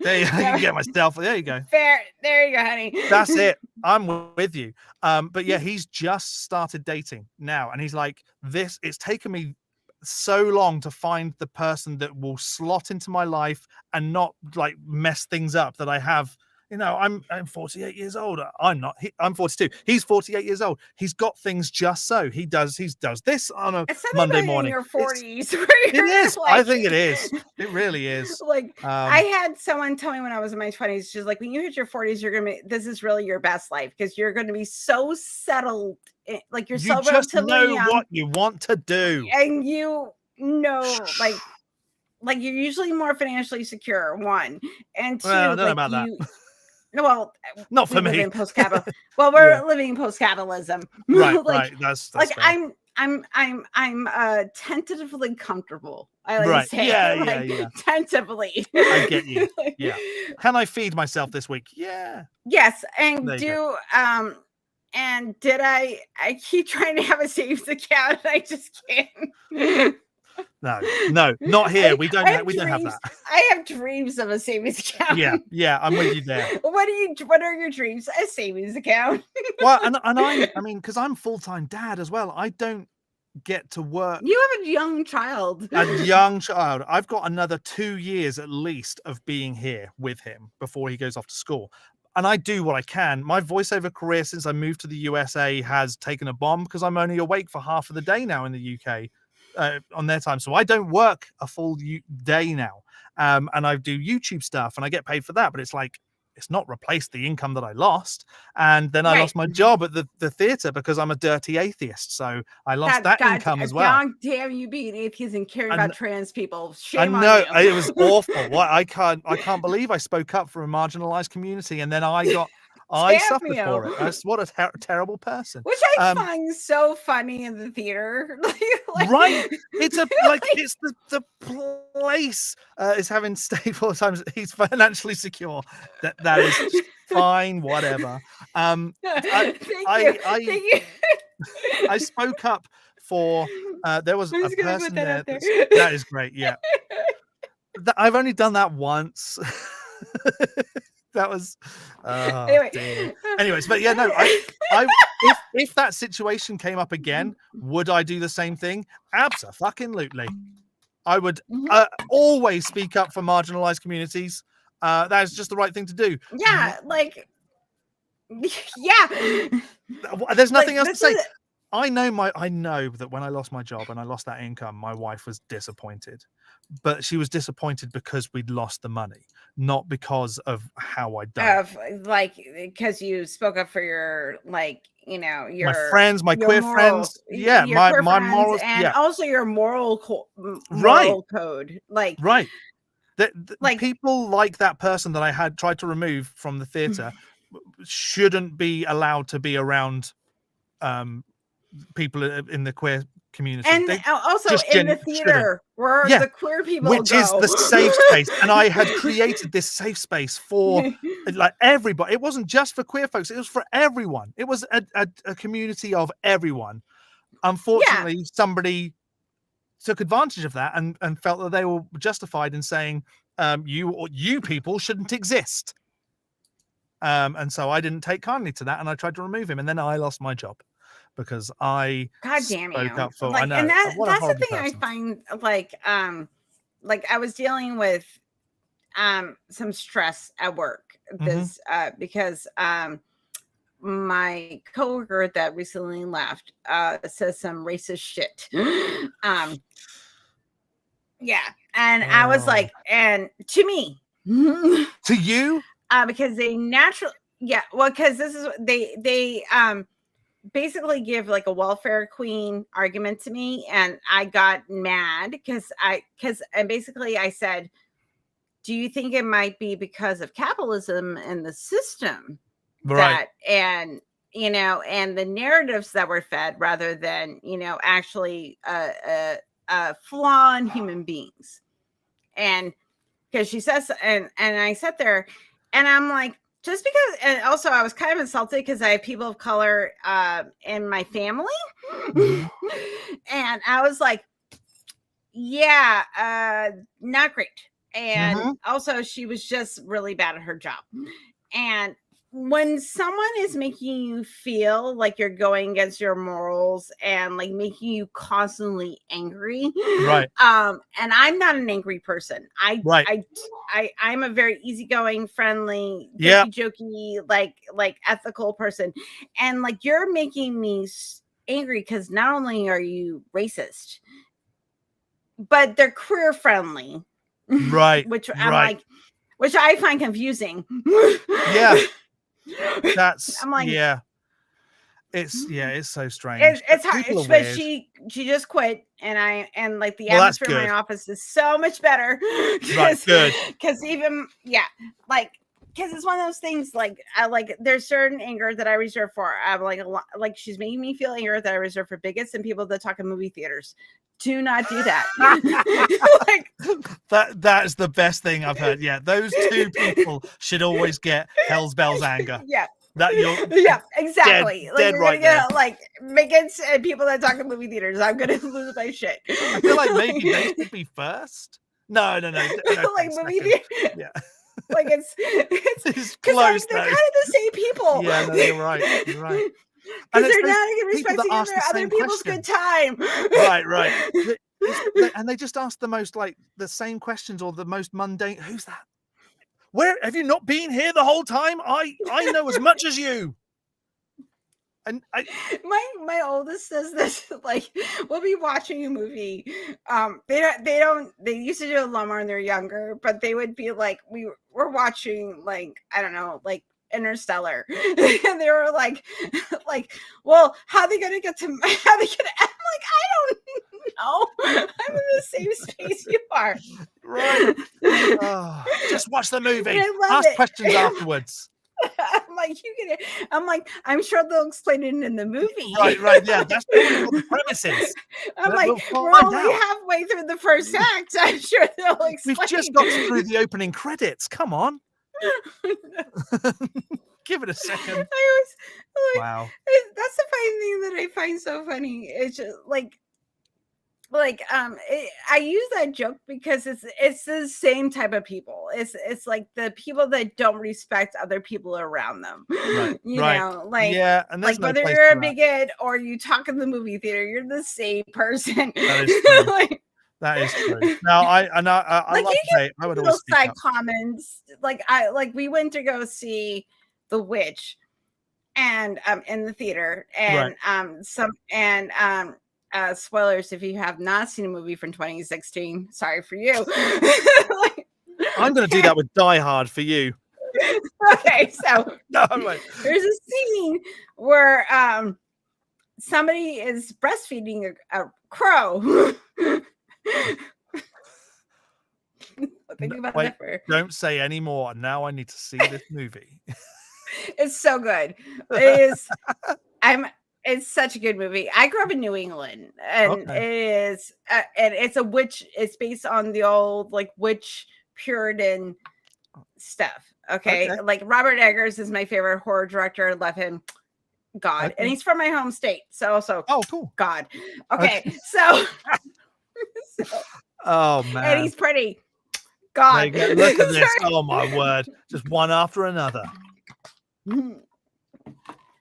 I can get myself. There you go. Fair. There you go, honey. That's it. I'm with you. But yeah, he's just started dating now, and he's like, it's taken me so long to find the person that will slot into my life and not like mess things up that I have. You know, I'm 48 years old. I'm 42. He's 48 years old. He's got things just so. He does this on a Monday morning. In your 40s. It is. Like, I think it is. It really is. Like I had someone tell me when I was in my 20s, she's like, when you hit your 40s, this is really your best life because you're going to be so settled. Like you're so just know young, what you want to do. And you know, like you're usually more financially secure, one. And two, well, I don't know about that. Well, not for me. Post-capital. Well, we're living in post-capitalism. Right. That's like fair. I'm tentatively comfortable. I like to say, yeah. Tentatively. I get you. Yeah. Can I feed myself this week? Yeah. Yes, and and did I keep trying to have a savings account and I just can't. No, not here. We don't have that. I have dreams of a savings account. Yeah, I'm with you there. What are your dreams? A savings account. Well, and I mean, because I'm full-time dad as well. I don't get to work. You have a young child. I've got another 2 years at least of being here with him before he goes off to school. And I do what I can. My voiceover career since I moved to the USA has taken a bomb because I'm only awake for half of the day now in the UK. On their time, so I don't work a full day now, and I do YouTube stuff and I get paid for that, but it's like it's not replaced the income that I lost. And then I lost my job at the theater because I'm a dirty atheist, so I lost that income as well. How damn you being atheist and caring about trans people? Shame on you. I know it was awful. I can't believe I spoke up for a marginalized community, and then I I suffered cameo. for it. That's what a terrible person. Which I find so funny in the theater. Right. It's it's the place is having stable times. He's financially secure. That is fine, whatever. Thank you. I spoke up for there was I'm a just gonna person put that there out there. that is great, yeah. I've only done that once. That was Anyway. dear. Anyways, but yeah, no, if that situation came up again, would I do the same thing? Absolutely. I would always speak up for marginalized communities. That is just the right thing to do. Yeah, yeah. There's nothing else to say. I know that when I lost my job and I lost that income, my wife was disappointed. But she was disappointed because we'd lost the money, not because of how I'd done it. Because you spoke up for your my friends, my queer morals, friends, yeah, your my queer friends, morals, and also your moral code, right. People like that person that I had tried to remove from the theater shouldn't be allowed to be around people in the queer community, and also in the theater where the queer people which go. is the safe space. And I had created this safe space for everybody. It wasn't just for queer folks, it was for everyone. It was a community of everyone. Unfortunately, somebody took advantage of that and felt that they were justified in saying you people shouldn't exist, and so I didn't take kindly to that, and I tried to remove him, and then I lost my job because I spoke up for. I know, and that's the thing person. I find I was dealing with some stress at work this because my coworker that recently left says some racist shit. Yeah, and I was like, and to me, to you, because they because this is they basically give like a welfare queen argument to me, and I got mad because basically I said, do you think it might be because of capitalism and the system right? And the narratives that were fed rather than actually flawed human beings. And because she says, and I sat there and I'm like, just because, and also I was kind of insulted because I have people of color in my family. And I was like, yeah, not great. And also she was just really bad at her job. And when someone is making you feel like you're going against your morals and like making you constantly angry, right? And I'm not an angry person. I'm a very easygoing, friendly, jokey, like ethical person, and like you're making me angry because not only are you racist, but they're queer friendly, right? Which I'm like, which I find confusing. Yeah. That's I'm like, it's so strange. It's hard, but she just quit, and like the atmosphere in my office is so much better. Right, good. Because even because it's one of those things there's certain anger that I reserve for. I'm like she's making me feel anger that I reserve for bigots and people that talk in movie theaters. Do not do that. That's the best thing I've heard. Yeah, those two people should always get hell's bells anger. Yeah. Exactly. Exactly. Dead right there. Bigots and people that talk in movie theaters. I'm gonna lose my shit. I feel like maybe they should be first. No. Movie theater. Yeah. It's close. They're kind of the same people. Yeah, no, you're right. Because they're not respecting other people's good time. Right. And they just ask the most the same questions or the most mundane. Who's that? Where have you not been here the whole time? I know as much as you. And my oldest says this, we'll be watching a movie. They used to do a lot more when they're younger, but they would be like, we're watching I don't know, Interstellar, and they were like, well, how are they gonna get to? I'm like, I don't know. I'm in the same space you are. Right. Just watch the movie. Ask questions afterwards. I'm like, you get it. I'm like, I'm sure they'll explain it in the movie. Right. Yeah, that's probably what the premise is. I'm like, we'll we're find only out. halfway through the first act. I'm sure they'll explain. We've just got through the opening credits. Come on. Give it a second. Wow. That's the funny thing that I find so funny. It's just I use that joke because it's the same type of people. It's like the people that don't respect other people around them. Right. You know, like, yeah, and like no whether place you're a for that. bigot or you talk in the movie theater, you're the same person. That is true. Like, That is true. Now, I like to say, I would always little speak side up. comments. Like we went to go see The Witch, and in the theater, and spoilers if you have not seen a movie from 2016. Sorry for you. Like, I'm going to do that with Die Hard for you. Okay, so No, wait. there's a scene where somebody is breastfeeding a crow. Think about Wait, that. don't say any more. Now I need to see this movie. It's so good. It is. It's such a good movie. I grew up in New England, and it is, and it's a witch. It's based on the old like witch Puritan stuff. Okay, like Robert Eggers is my favorite horror director. Love him, God, and he's from my home state. So also, cool, God. Okay, so, oh man, and he's pretty. God, look at this! Oh my word, just one after another.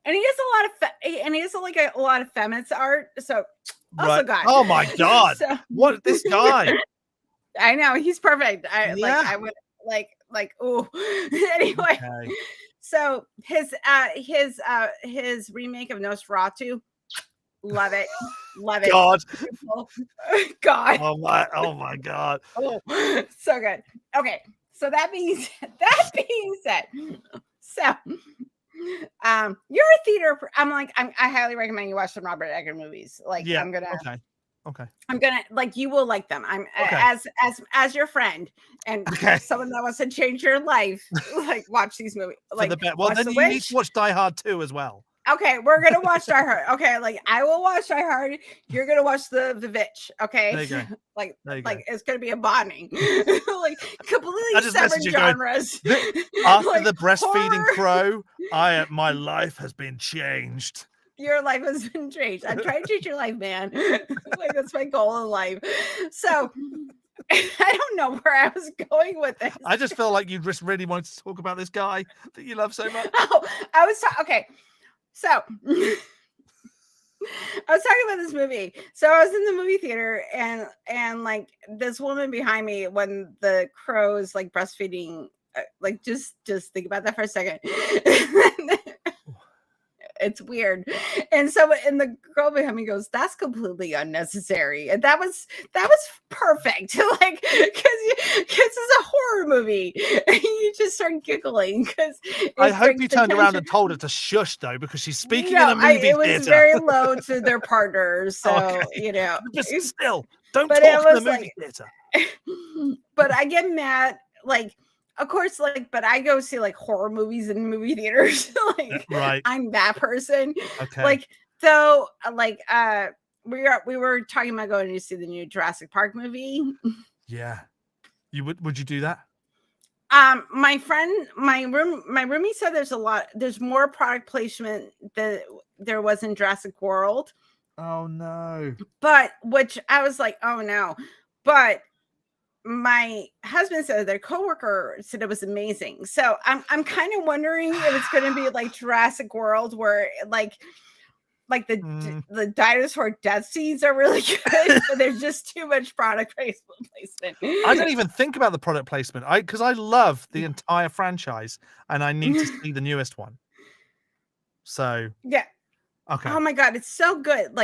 And he has a lot of feminist art. So also God. Oh my God! So, what this guy? I know he's perfect. I would like oh anyway. Okay. So his remake of Nosferatu, love it. God. God. Oh my God. Oh, so good. Okay. So that being said, so you're a theater. I highly recommend you watch some Robert Eggers movies. Like, yeah. I'm gonna. Okay. I'm gonna like you will like them. I'm as your friend and someone that wants to change your life. Like, watch these movies. Like, well, then you need to watch Die Hard 2 as well. Okay, we're gonna watch Die Hard. Okay, like I will watch Die Hard. You're gonna watch the Vitch. Okay, there you go. like it's gonna be a bonding. Like completely separate genres. After the breastfeeding crow, my life has been changed. Your life has been changed. I'm trying to change your life, man. Like, that's my goal in life. So I don't know where I was going with this. I just feel like you just really wanted to talk about this guy that you love so much. Oh, I was okay. So I was talking about this movie. So I was in the movie theater, and like this woman behind me, when the crow is like breastfeeding, like just think about that for a second. It's weird. And the girl behind me goes, "That's completely unnecessary." And that was perfect. Like, because it's a horror movie. And you just start giggling because I hope you turned around and told her to shush though, because she's speaking in a movie theater. It was very low to their partners. So you know, but still, don't talk in the movie theater. But I get mad, like, of course, like, but I go see like horror movies in movie theaters. Like, right. I'm that person. Okay. Like, so, like, we were talking about going to see the new Jurassic Park movie. Yeah. Would you do that? My roomie said there's more product placement than there was in Jurassic World. Oh no. But which I was like, oh no. But my husband said their coworker said it was amazing. So I'm kind of wondering if it's going to be like Jurassic World, where like the dinosaur death scenes are really good, but there's just too much product placement. I don't even think about the product placement. Because I love the entire franchise, and I need to see the newest one. So yeah. Okay. Oh my God, it's so good.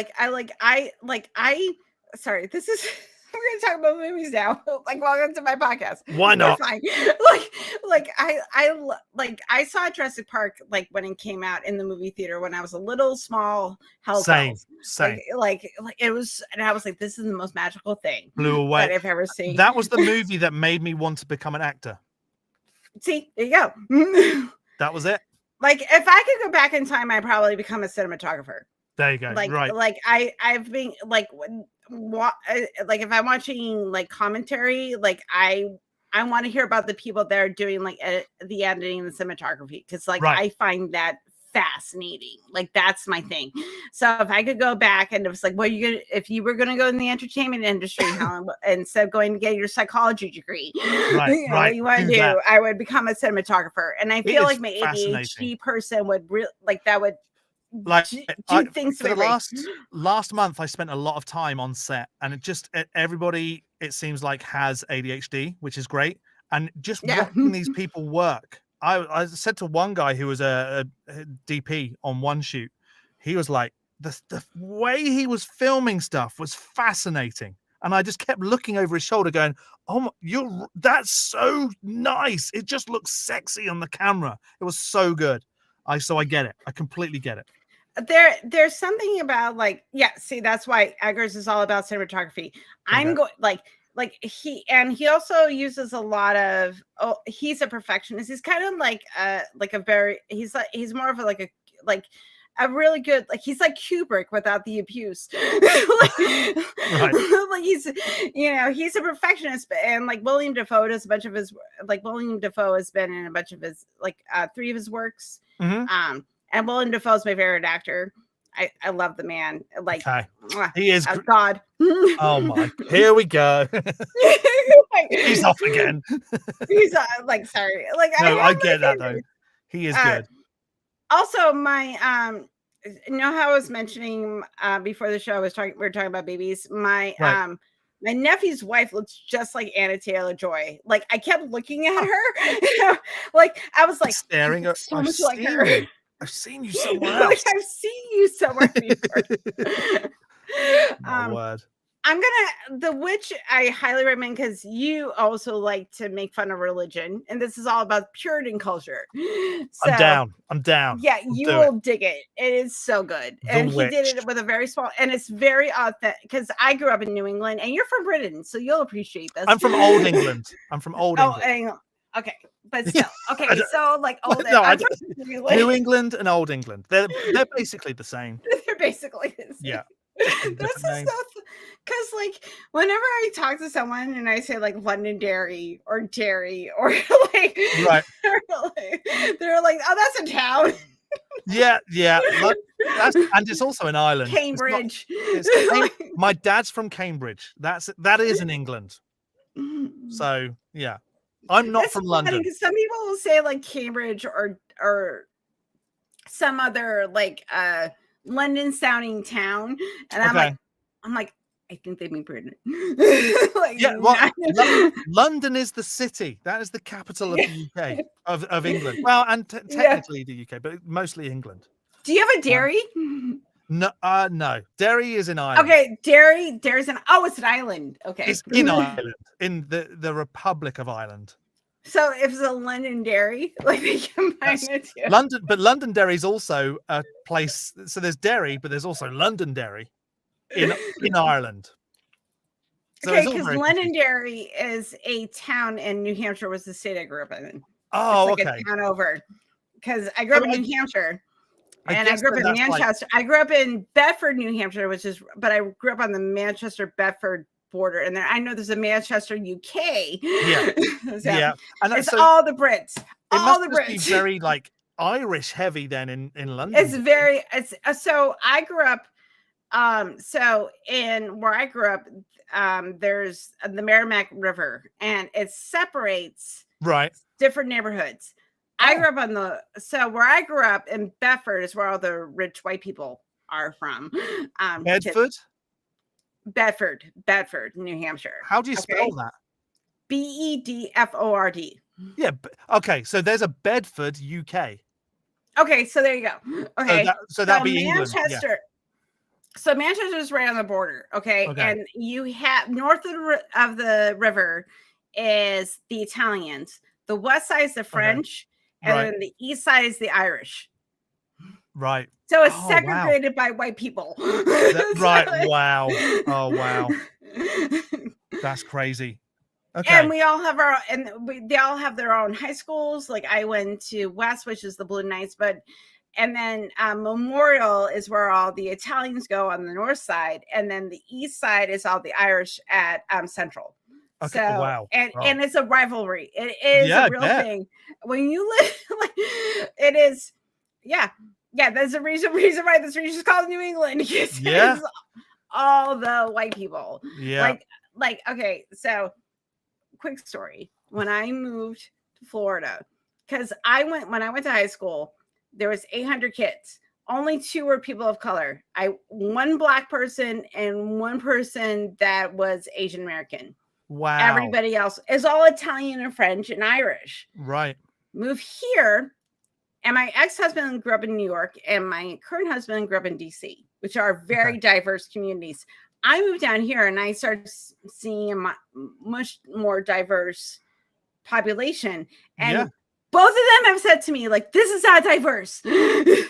Sorry, this is. We're gonna talk about movies now. Like, welcome to my podcast. Why not? Fine. I saw Jurassic Park like when it came out in the movie theater when I was a little small. Same. Like it was, and I was like, this is the most magical thing. Blew away. That I've ever seen. That was the movie that made me want to become an actor. See, there you go. That was it. Like if I could go back in time, I'd probably become a cinematographer. There you go. Like, right. like I've been like, like if I'm watching like commentary, like I want to hear about the people that are doing like the editing and the cinematography, because like Right. I find that fascinating. Like that's my thing. So if I could go back and it was like, well, if you were gonna go in the entertainment industry, Helen, instead of going to get your psychology degree, Right, you know, right, what you want to do do, that. I would become a cinematographer. And I It feel is like my fascinating. ADHD person would like that would Like do things for the very last month, I spent a lot of time on set, and it just everybody, it seems like, has ADHD, which is great. And just watching these people work, I said to one guy who was a DP on one shoot, he was like, the way he was filming stuff was fascinating, and I just kept looking over his shoulder, going, "Oh, that's so nice! It just looks sexy on the camera. It was so good." So I get it. I completely get it. There's something about like, yeah, see, that's why Eggers is all about cinematography. I'm going like he also uses a lot of, he's a perfectionist. He's kind of like a very, he's more of a really good, like he's like Kubrick without the abuse. Right. Like he's, you know, he's a perfectionist, and like William Dafoe does a bunch of his, like William Dafoe has been in a bunch of his, like 3 of his works. Mm-hmm. And Willem Dafoe's my favorite actor. I love the man. Like, he is God. Oh my! Here we go. He's off again. He's like, sorry. Like, no, I get that though. He is good. Also, my you know how I was mentioning before the show, we were talking about babies. My my nephew's wife looks just like Anna Taylor-Joy. Like I kept looking at her, like I was like staring at so much like her. I've seen you somewhere else. Like I've seen you somewhere before. My word. I'm gonna, the witch I highly recommend, because you also like to make fun of religion, and this is all about Puritan culture. So, I'm down. Yeah, you will dig it. It is so good. And he did it with a very small, and it's very authentic, because I grew up in New England and you're from Britain, so you'll appreciate this. I'm from Old England. Okay, but still, okay. So like old, New England and Old England, they're basically the same. They're basically the same. Yeah. This is so, because like whenever I talk to someone and I say like Londonderry or Derry or like, right, they're like, oh, that's a town. Yeah. And it's also an island. Cambridge. My dad's from Cambridge. That is in England. So yeah. I'm not from London. Some people will say like Cambridge or some other like London sounding town, and I'm like, I think they mean Britain. Like, yeah, well, London is the city. That is the capital of the UK, of England. Well, and technically the UK, but mostly England. Do you have a Derry? No. Derry is in Ireland. Okay, Derry's in. Oh, it's an island. Okay, it's in Ireland, in the Republic of Ireland. So if it's a Londonderry, like they combine it too. Londonderry is also a place. So there's Derry, but there's also Londonderry in Ireland. So okay, because Londonderry is a town in New Hampshire, was the state I grew up in. Oh, it's like okay. A town over, because I grew up in New Hampshire, and I grew up in Manchester. I grew up in Bedford, New Hampshire, but I grew up on the Manchester-Bedford border, and then I know there's a Manchester, UK. Yeah, so yeah, and it's all the Brits. All the Brits. Be very like Irish heavy then in London. It's so I grew up. So in where I grew up, there's the Merrimack River, and it separates different neighborhoods. I grew up where I grew up in Bedford is where all the rich white people are from. Bedford, New Hampshire. How do you spell that? Bedford. Yeah. Okay. So there's a Bedford, UK. Okay. So there you go. Okay. So that'd be England. Manchester. Yeah. So Manchester is right on the border. Okay. And you have north of the river is the Italians. The west side is the French. And then the east side is the Irish. Right. So it's segregated by white people. Right. Wow. Oh, wow. That's crazy. Okay. And we all have our, they all have their own high schools. Like I went to West, which is the Blue Knights, and then Memorial is where all the Italians go on the north side, and then the east side is all the Irish at Central. Okay. So, Wow. And it's a rivalry. It is a real thing. When you live, it is, yeah. That's the reason why this region is called New England. Because all the white people. Yeah. Like okay, so quick story. When I moved to Florida, because when I went to high school, there was 800 kids. Only 2 were people of color. One Black person and one person that was Asian American. Wow. Everybody else is all Italian and French and Irish. Right. Move here, and my ex-husband grew up in New York, and my current husband grew up in DC, which are very diverse communities. I moved down here, and I started seeing a much more diverse population. And both of them have said to me, like, this is not diverse. Okay.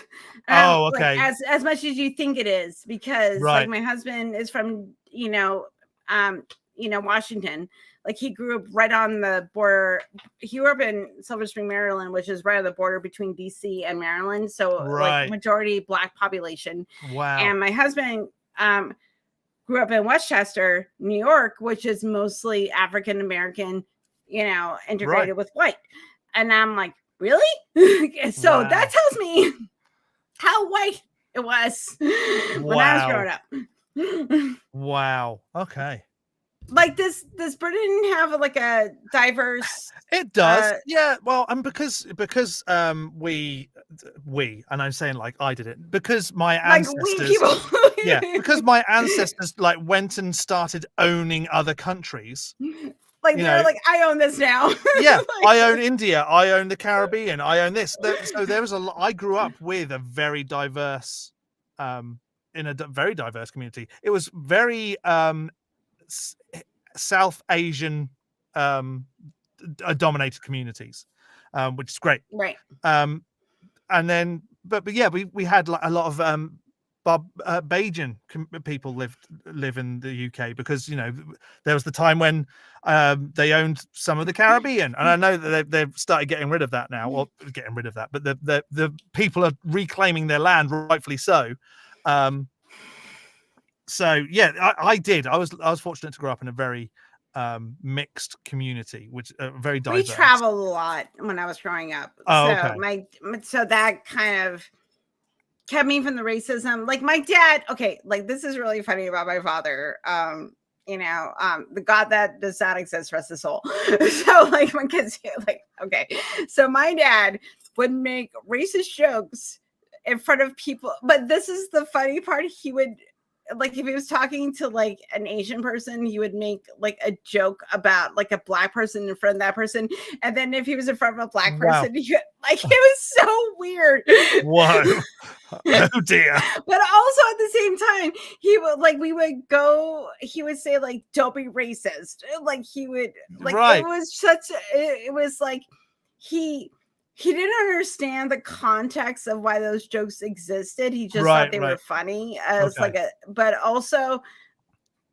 Like, as much as you think it is, because like my husband is from, Washington. Like he grew up right on the border. He grew up in Silver Spring, Maryland, which is right on the border between DC and Maryland. So like majority Black population. Wow. And my husband grew up in Westchester, New York, which is mostly African American, integrated with white. And I'm like, really? So that tells me how white it was when I was growing up. Wow. Okay. Like does Britain have like a diverse? It does. Yeah. Well, and because we and I'm saying like I did it because my ancestors because my ancestors like went and started owning other countries. Like they're like, I own this now. Yeah, I own India. I own the Caribbean. I own this. So there was a lot. I grew up with a very diverse, in a very diverse community. It was very South Asian dominated communities, which is great. Right. And then, but yeah, we had like a lot of Bajan people live in the UK because there was the time when they owned some of the Caribbean, and I know that they've started getting rid of that now, or getting rid of that, but the people are reclaiming their land, rightfully so. So yeah, I did. I was fortunate to grow up in a very mixed community, which very diverse. We traveled a lot when I was growing up. So that kind of kept me from the racism. Like my dad, like this is really funny about my father. The God that does not exist, rest his soul. So like my kids, so my dad would make racist jokes in front of people. But this is the funny part. He would, like, if he was talking to like an Asian person, he would make like a joke about like a Black person in front of that person. And then if he was in front of a Black person, he could, like, it was so weird. Wow. Oh dear. But also at the same time, he would like, he would say like, don't be racist. Like he would like, it was like, he didn't understand the context of why those jokes existed. He just thought they were funny as but also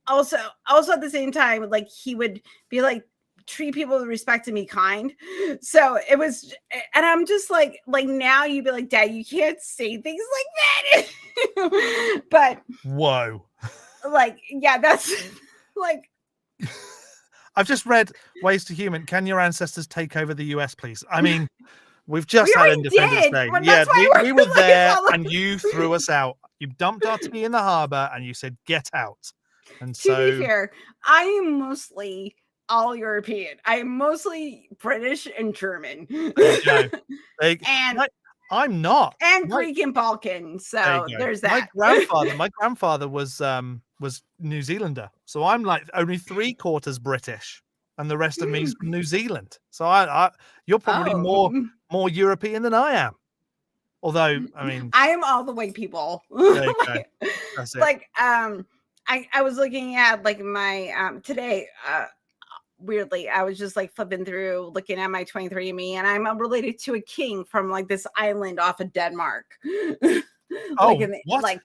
at the same time, like he would be like, treat people with respect and be kind. So it was, and I'm just like now you'd be like, Dad, you can't say things like that. But whoa, like, yeah, that's like, I've just read Ways to Human. Can your ancestors take over the US, please? I mean, we've just had Independence Day. Well, yeah, we were there and you threw us out. You dumped our tea in the harbor and you said, get out. And to be fair, I am mostly all European. I am mostly British and German. And I'm not. And Greek and Balkan. So there's that. My grandfather was New Zealander. So I'm like only 3/4 British and the rest of me is from New Zealand. So you're probably more European than I am. Although, I mean, I am all the white people. I was looking at like my today weirdly, I was just like flipping through looking at my 23andMe, and I'm related to a king from like this island off of Denmark. Like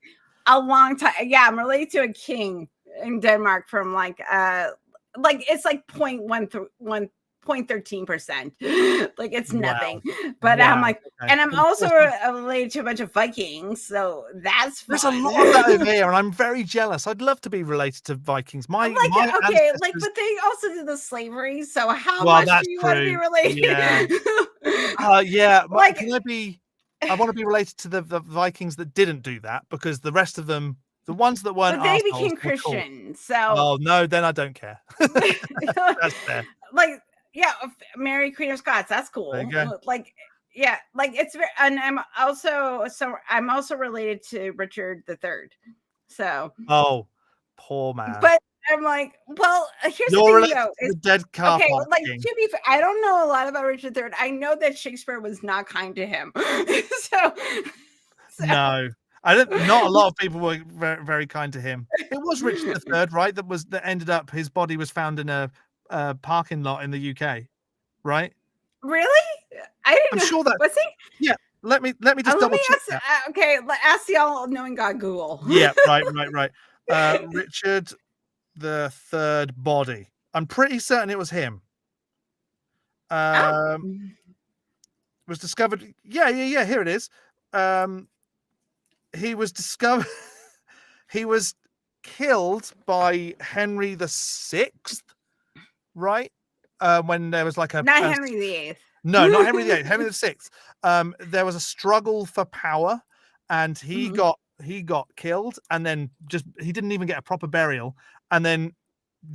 a long time. Yeah, I'm related to a king in Denmark from like like it's like 0.13%. Like it's nothing. But I'm like, okay. and I'm also related to a bunch of Vikings, so that's fun. There's a lot of that over here, and I'm very jealous. I'd love to be related to Vikings. My okay, ancestors... like, but they also did the slavery. So how Well, much that's do you want to be true. related? Yeah. Like, can I be? I want to be related to the Vikings that didn't do that, because the rest of them, the ones that weren't, but they arseholes, became were cool. Christian. So Oh no, then I don't care. That's fair. Like, yeah, Mary Queen of Scots. That's cool. There you go. Like, yeah, like it's very, and I'm also related to Richard III. So, oh, poor man. But I'm like, well, here's You're the thing, though. the dead car Okay, park like, king. to be fair, I don't know a lot about Richard III. I know that Shakespeare was not kind to him. so No, I don't. Not a lot of people were very, very kind to him. It was Richard III, right? That ended up. His body was found in a parking lot in the UK, right? Really? I didn't. I'm know. sure that. Was he? Yeah. Let me just double check that. Okay, ask the all-knowing God Google. Yeah. Right. Richard the Third body. I'm pretty certain it was him. Was discovered. Yeah. Here it is. He was discovered. He was killed by Henry VI, right? When there was like not Henry VIII. No, not Henry VIII. Henry VI. There was a struggle for power, and he got killed, and then he didn't even get a proper burial. And then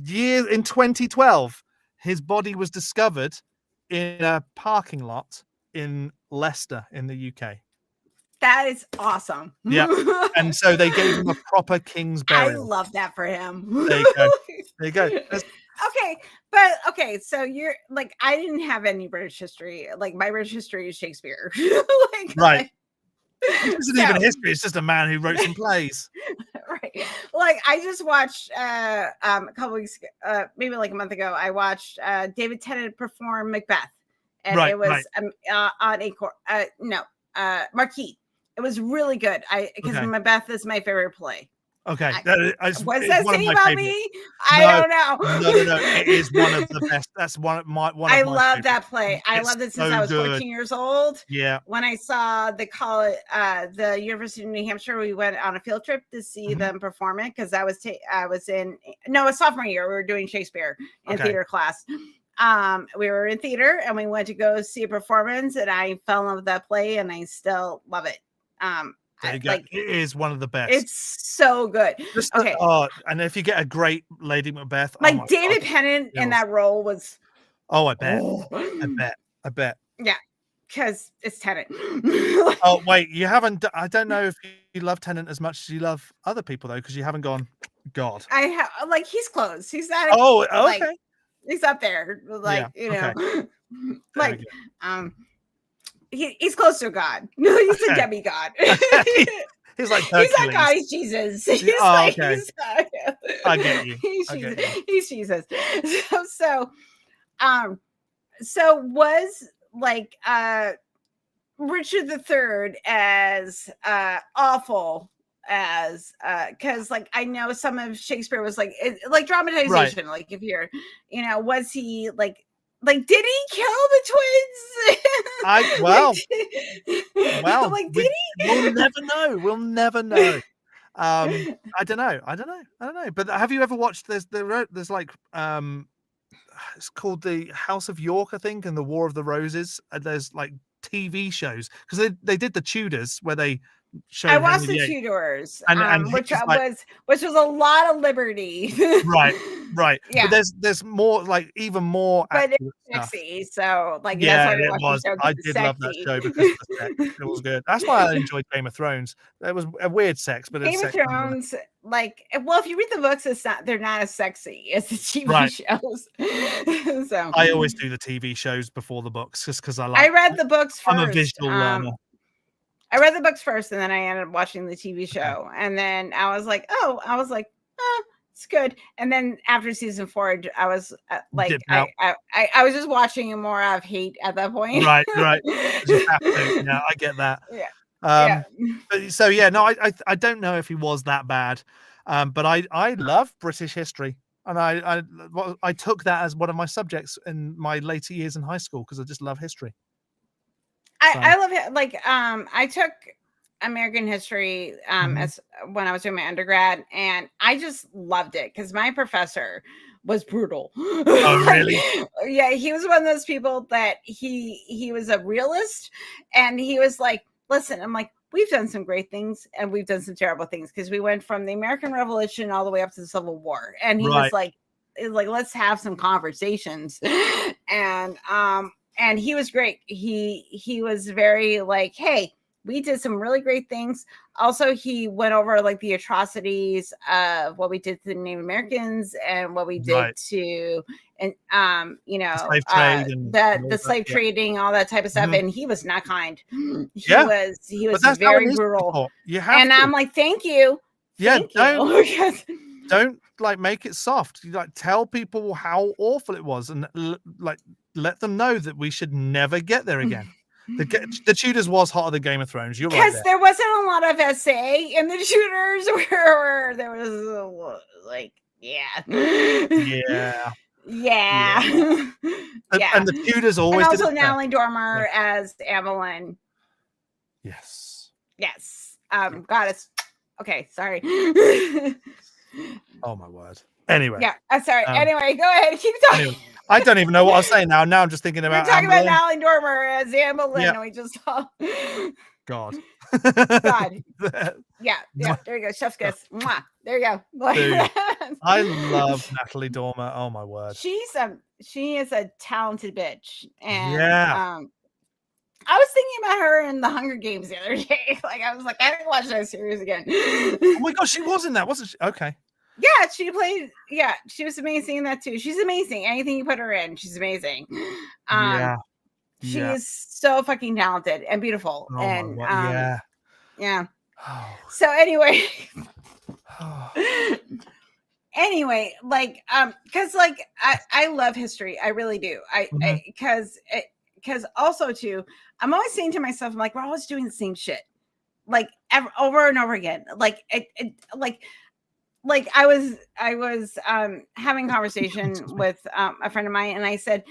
in 2012, his body was discovered in a parking lot in Leicester in the UK. That is awesome. Yeah. And so they gave him a proper king's burial. I love that for him. There you go. Okay, so you're like, I didn't have any British history. Like, my British history is Shakespeare. Right. It isn't even history, it's just a man who wrote some plays. Right. Like, I just watched a couple weeks maybe like a month ago, I watched David Tennant perform Macbeth. And it was on Marquee. It was really good. Because Macbeth is my favorite play. Okay. What's that saying about me? I don't know. No. It is one of the best. That's one of my I love that play. I loved it since I was 14 years old. Yeah. When I saw the University of New Hampshire, we went on a field trip to see them perform it, because I was in sophomore year. We were doing Shakespeare in theater class. We were in theater and we went to go see a performance, and I fell in love with that play, and I still love it. It is one of the best. It's so good. And if you get a great Lady Macbeth, like David Tennant in that role was. Oh, I bet. I bet. Yeah, because it's Tennant. Oh wait, you haven't. I don't know if you love Tennant as much as you love other people, though, because you haven't gone. God. I have he's close. He's not. Oh, okay. He's up there, he's close to God. He's a demigod. He's like Hercules. He's not God. He's Jesus. He's I get you. He's Jesus. So was like Richard III as awful as because like I know some of Shakespeare was like dramatization, like if you're was he like did he kill the twins? Like did he? We'll never know. I don't know. But have you ever watched there's like it's called the House of York, I think, and the War of the Roses, and there's like TV shows, because they did the Tudors where they showed I watched the Tudors, which was a lot of liberty. right. Yeah. But there's more, like even more, but it's sexy. So like it was. I did love that show because of the sex. It was good. That's why I enjoyed Game of Thrones. It was a weird sex, but Game of Thrones, if you read the books, they're not as sexy as the TV shows. So I always do the TV shows before the books, just because I read the books first. I'm a visual learner. I read the books first, and then I ended up watching the TV show. And then I was like, it's good. And then after season 4, I was I was just watching it more out of hate at that point. Right. You have to. Yeah, I get that. Yeah. So I don't know if he was that bad, but I love British history. And I took that as one of my subjects in my later years in high school because I just love history. I love it. Like, I took American history as when I was doing my undergrad, and I just loved it because my professor was brutal. Oh, really? Yeah, he was one of those people that he was a realist, and he was like, listen, I'm like, we've done some great things and we've done some terrible things because we went from the American Revolution all the way up to the Civil War. And he was like, let's have some conversations. And he was great. He was very like, hey, we did some really great things. Also, he went over like the atrocities of what we did to the Native Americans and what we did to, and you know, the slave trade and the slave trading, all that type of stuff. And he was not kind. He was very brutal. You have and to. I'm like, thank you. Thank you. Don't like make it soft. You like tell people how awful it was, and like let them know that we should never get there again. The Tudors was hotter than Game of Thrones. You're right. Because there wasn't a lot of SA in the Tudors, where there was like, yeah. And the Tudors always. And also Natalie Dormer as Evelyn. Yes. Goddess. Okay, sorry. Oh my word. Anyway. Yeah, I'm sorry. Anyway, go ahead. Keep talking. Anyway, I don't even know what I was saying now. Now I'm just thinking about. We're talking about Natalie Dormer as Evelyn. Yeah. And we just saw. God. Yeah. There you go. Chef's kiss. Mwah. There you go. Dude, I love Natalie Dormer. Oh my word. She is a talented bitch. And I was thinking about her in the Hunger Games the other day. Like, I was like, I didn't watch that series again. Oh my gosh, she was in that, wasn't she? Okay. Yeah, she played. Yeah, she was amazing in that too. She's amazing. Anything you put her in, she's amazing. She is so fucking talented and beautiful. Oh and yeah. So anyway, like, because like I love history. I really do. Because also too, I'm always saying to myself, I'm like, we're always doing the same shit, like over and over again. Like I was having a conversation with a friend of mine, and I said,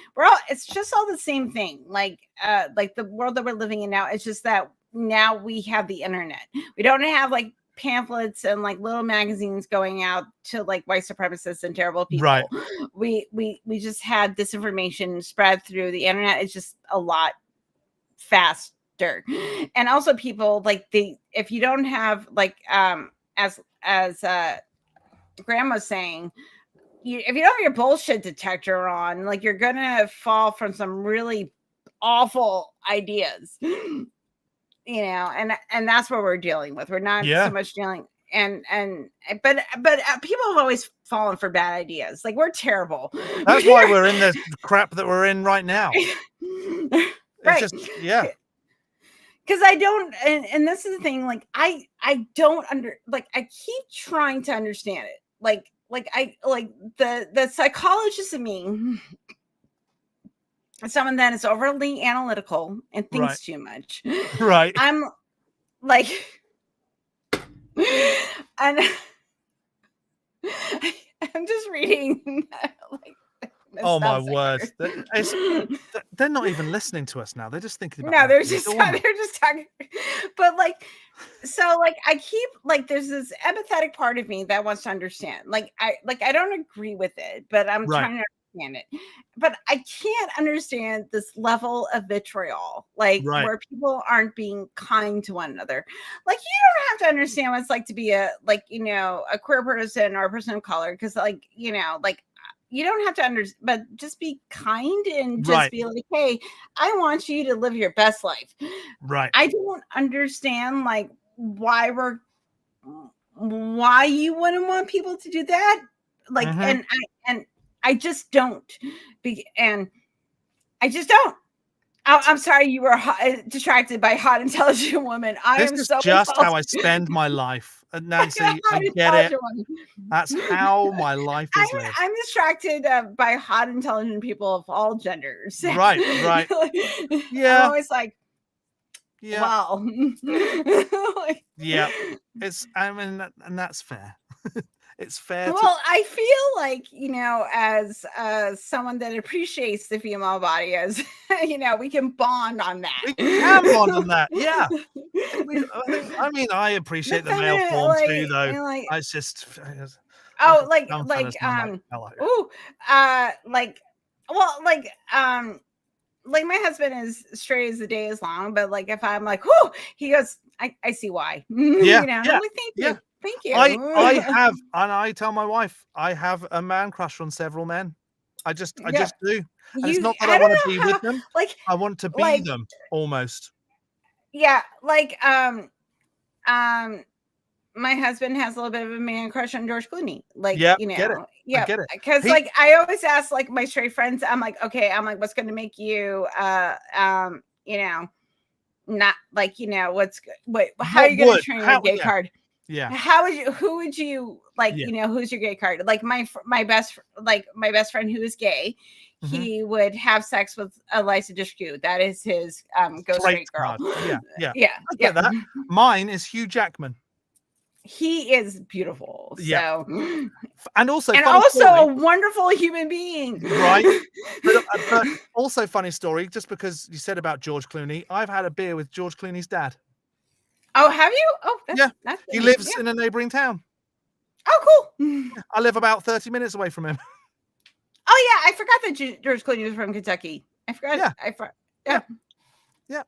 it's just all the same thing. Like the world that we're living in now, it's just that now we have the internet. We don't have like pamphlets and like little magazines going out to like white supremacists and terrible people. Right. We just had disinformation spread through the internet. It's just a lot faster. And also people like if you don't have like as Grandma's saying, if you don't have your bullshit detector on, like, you're gonna fall from some really awful ideas, you know, and that's what we're dealing with. We're not so much dealing but people have always fallen for bad ideas. Like, we're terrible. That's why we're in the crap that we're in right now. Right. It's just, yeah. Because I don't, and this is the thing, like, I don't I keep trying to understand it. Like the psychologist in me, someone that is overly analytical and thinks too much. Right. I'm like, and I'm just reading like. Oh my word! They're not even listening to us now. They're just thinking about. No, they're just talking. But like, so like, I keep like, there's this empathetic part of me that wants to understand. Like I don't agree with it, but I'm trying to understand it. But I can't understand this level of vitriol, like where people aren't being kind to one another. Like, you don't have to understand what it's like to be a queer person or a person of color, because like, you know, like. You don't have to understand, but just be kind and just be like, hey, I want you to live your best life. Right. I don't understand like why you wouldn't want people to do that. Like, and I just don't. And I just don't. I'm sorry you were distracted by hot, intelligent woman. This is just how I spend my life. Nancy, I get it. That's how my life is lived. I'm distracted by hot, intelligent people of all genders. Right. Yeah. I'm always like, wow. Yeah. And that's fair. It's fair. Well, I feel like, as someone that appreciates the female body, as we can bond on that. We can bond on that. Yeah. I appreciate the male form too, though. It's just. Oh, like my husband is straight as the day is long, but like if I'm like, whoo, he goes, I see why. Yeah. I'm like, thank you. I have, and I tell my wife, I have a man crush on several men. I just do. And it's not that I want to be with them. Like I want to be them almost. Yeah, my husband has a little bit of a man crush on George Clooney. Like, get it. Yeah, I get it. Because I always ask like my straight friends, I'm like, what's going to make you, not like, how are you going to train your gay card? Yeah. Who would you like, who's your gay card? Like my best friend who is gay, he would have sex with Eliza Dushku. That is his go straight girl. Yeah. I get that. Mine is Hugh Jackman. He is beautiful. So and also a wonderful human being. Right. But also funny story, just because you said about George Clooney, I've had a beer with George Clooney's dad. Oh, have you? Oh, that's he lives in a neighboring town. Oh, cool. I live about 30 minutes away from him. Oh yeah, I forgot that George Clooney was from Kentucky. I forgot. Yeah.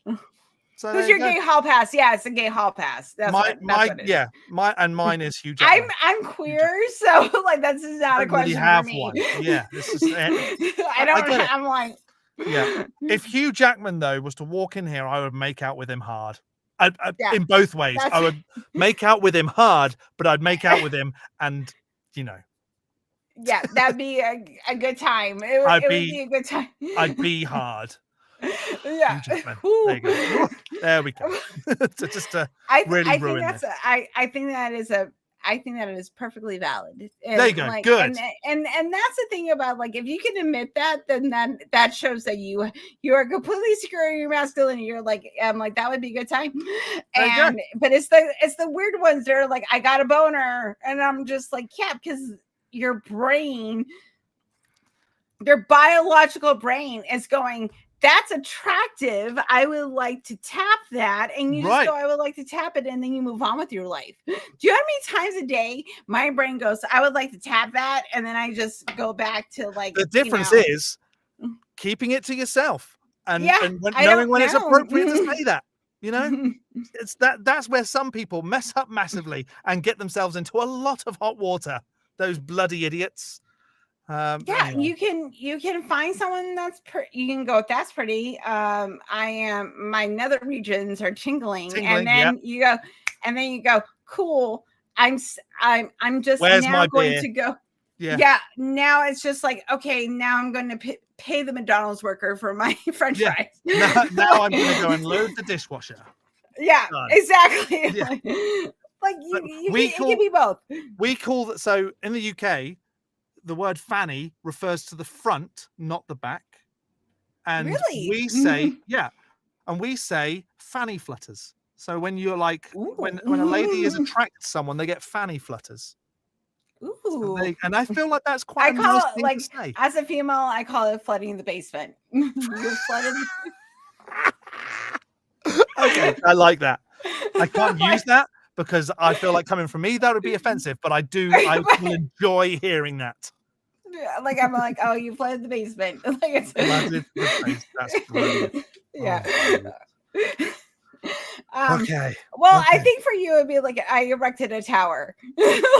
So who's your gay hall pass? Yeah, it's a gay hall pass. That's mine is Hugh Jackman. I'm queer, so like that's not a question for me. One. Yeah, this is. I'm like. Yeah. If Hugh Jackman though was to walk in here, I would make out with him hard. In both ways, I would make out with him hard, but I'd make out with him, and Yeah, that'd be a good time. It would be a good time. I'd be hard. Yeah. There you go. There we go. Just to really ruin this. I think that is perfectly valid. And there you go. Good. And that's the thing about like if you can admit that, then that shows that you are completely secure in your masculinity. You're like, I'm like, that would be a good time. But it's the weird ones that are like, I got a boner, and I'm just like, yeah, because your biological brain is going, that's attractive. I would like to tap that. And you just go, I would like to tap it. And then you move on with your life. Do you know how many times a day my brain goes, I would like to tap that. And then I just go back to like. The difference is keeping it to yourself and knowing when it's appropriate to say that. It's that's where some people mess up massively and get themselves into a lot of hot water. Those bloody idiots. Anyway. you can find someone that's you can go, that's pretty. My nether regions are tingling and then you go, cool. I'm just Where's now my going beer? to go. Yeah. Now it's just like, okay, now I'm going to pay the McDonald's worker for my French fries. Now I'm going to go and load the dishwasher. Yeah, exactly. Yeah. It can be both. We call that. So in the UK, the word fanny refers to the front, not the back. And we say, and we say fanny flutters. So when you're like, when a lady is attracted to someone, they get fanny flutters. Ooh. And I feel like that's quite a nice thing to say. As a female, I call it flooding the basement. You're flooded. Okay, I like that. I can't use that because I feel like coming from me, that would be offensive, but I will enjoy hearing that. Like I'm like, oh, you flooded the basement. Like it's that's brilliant. Yeah. Okay. Well, I think for you it'd be like I erected a tower.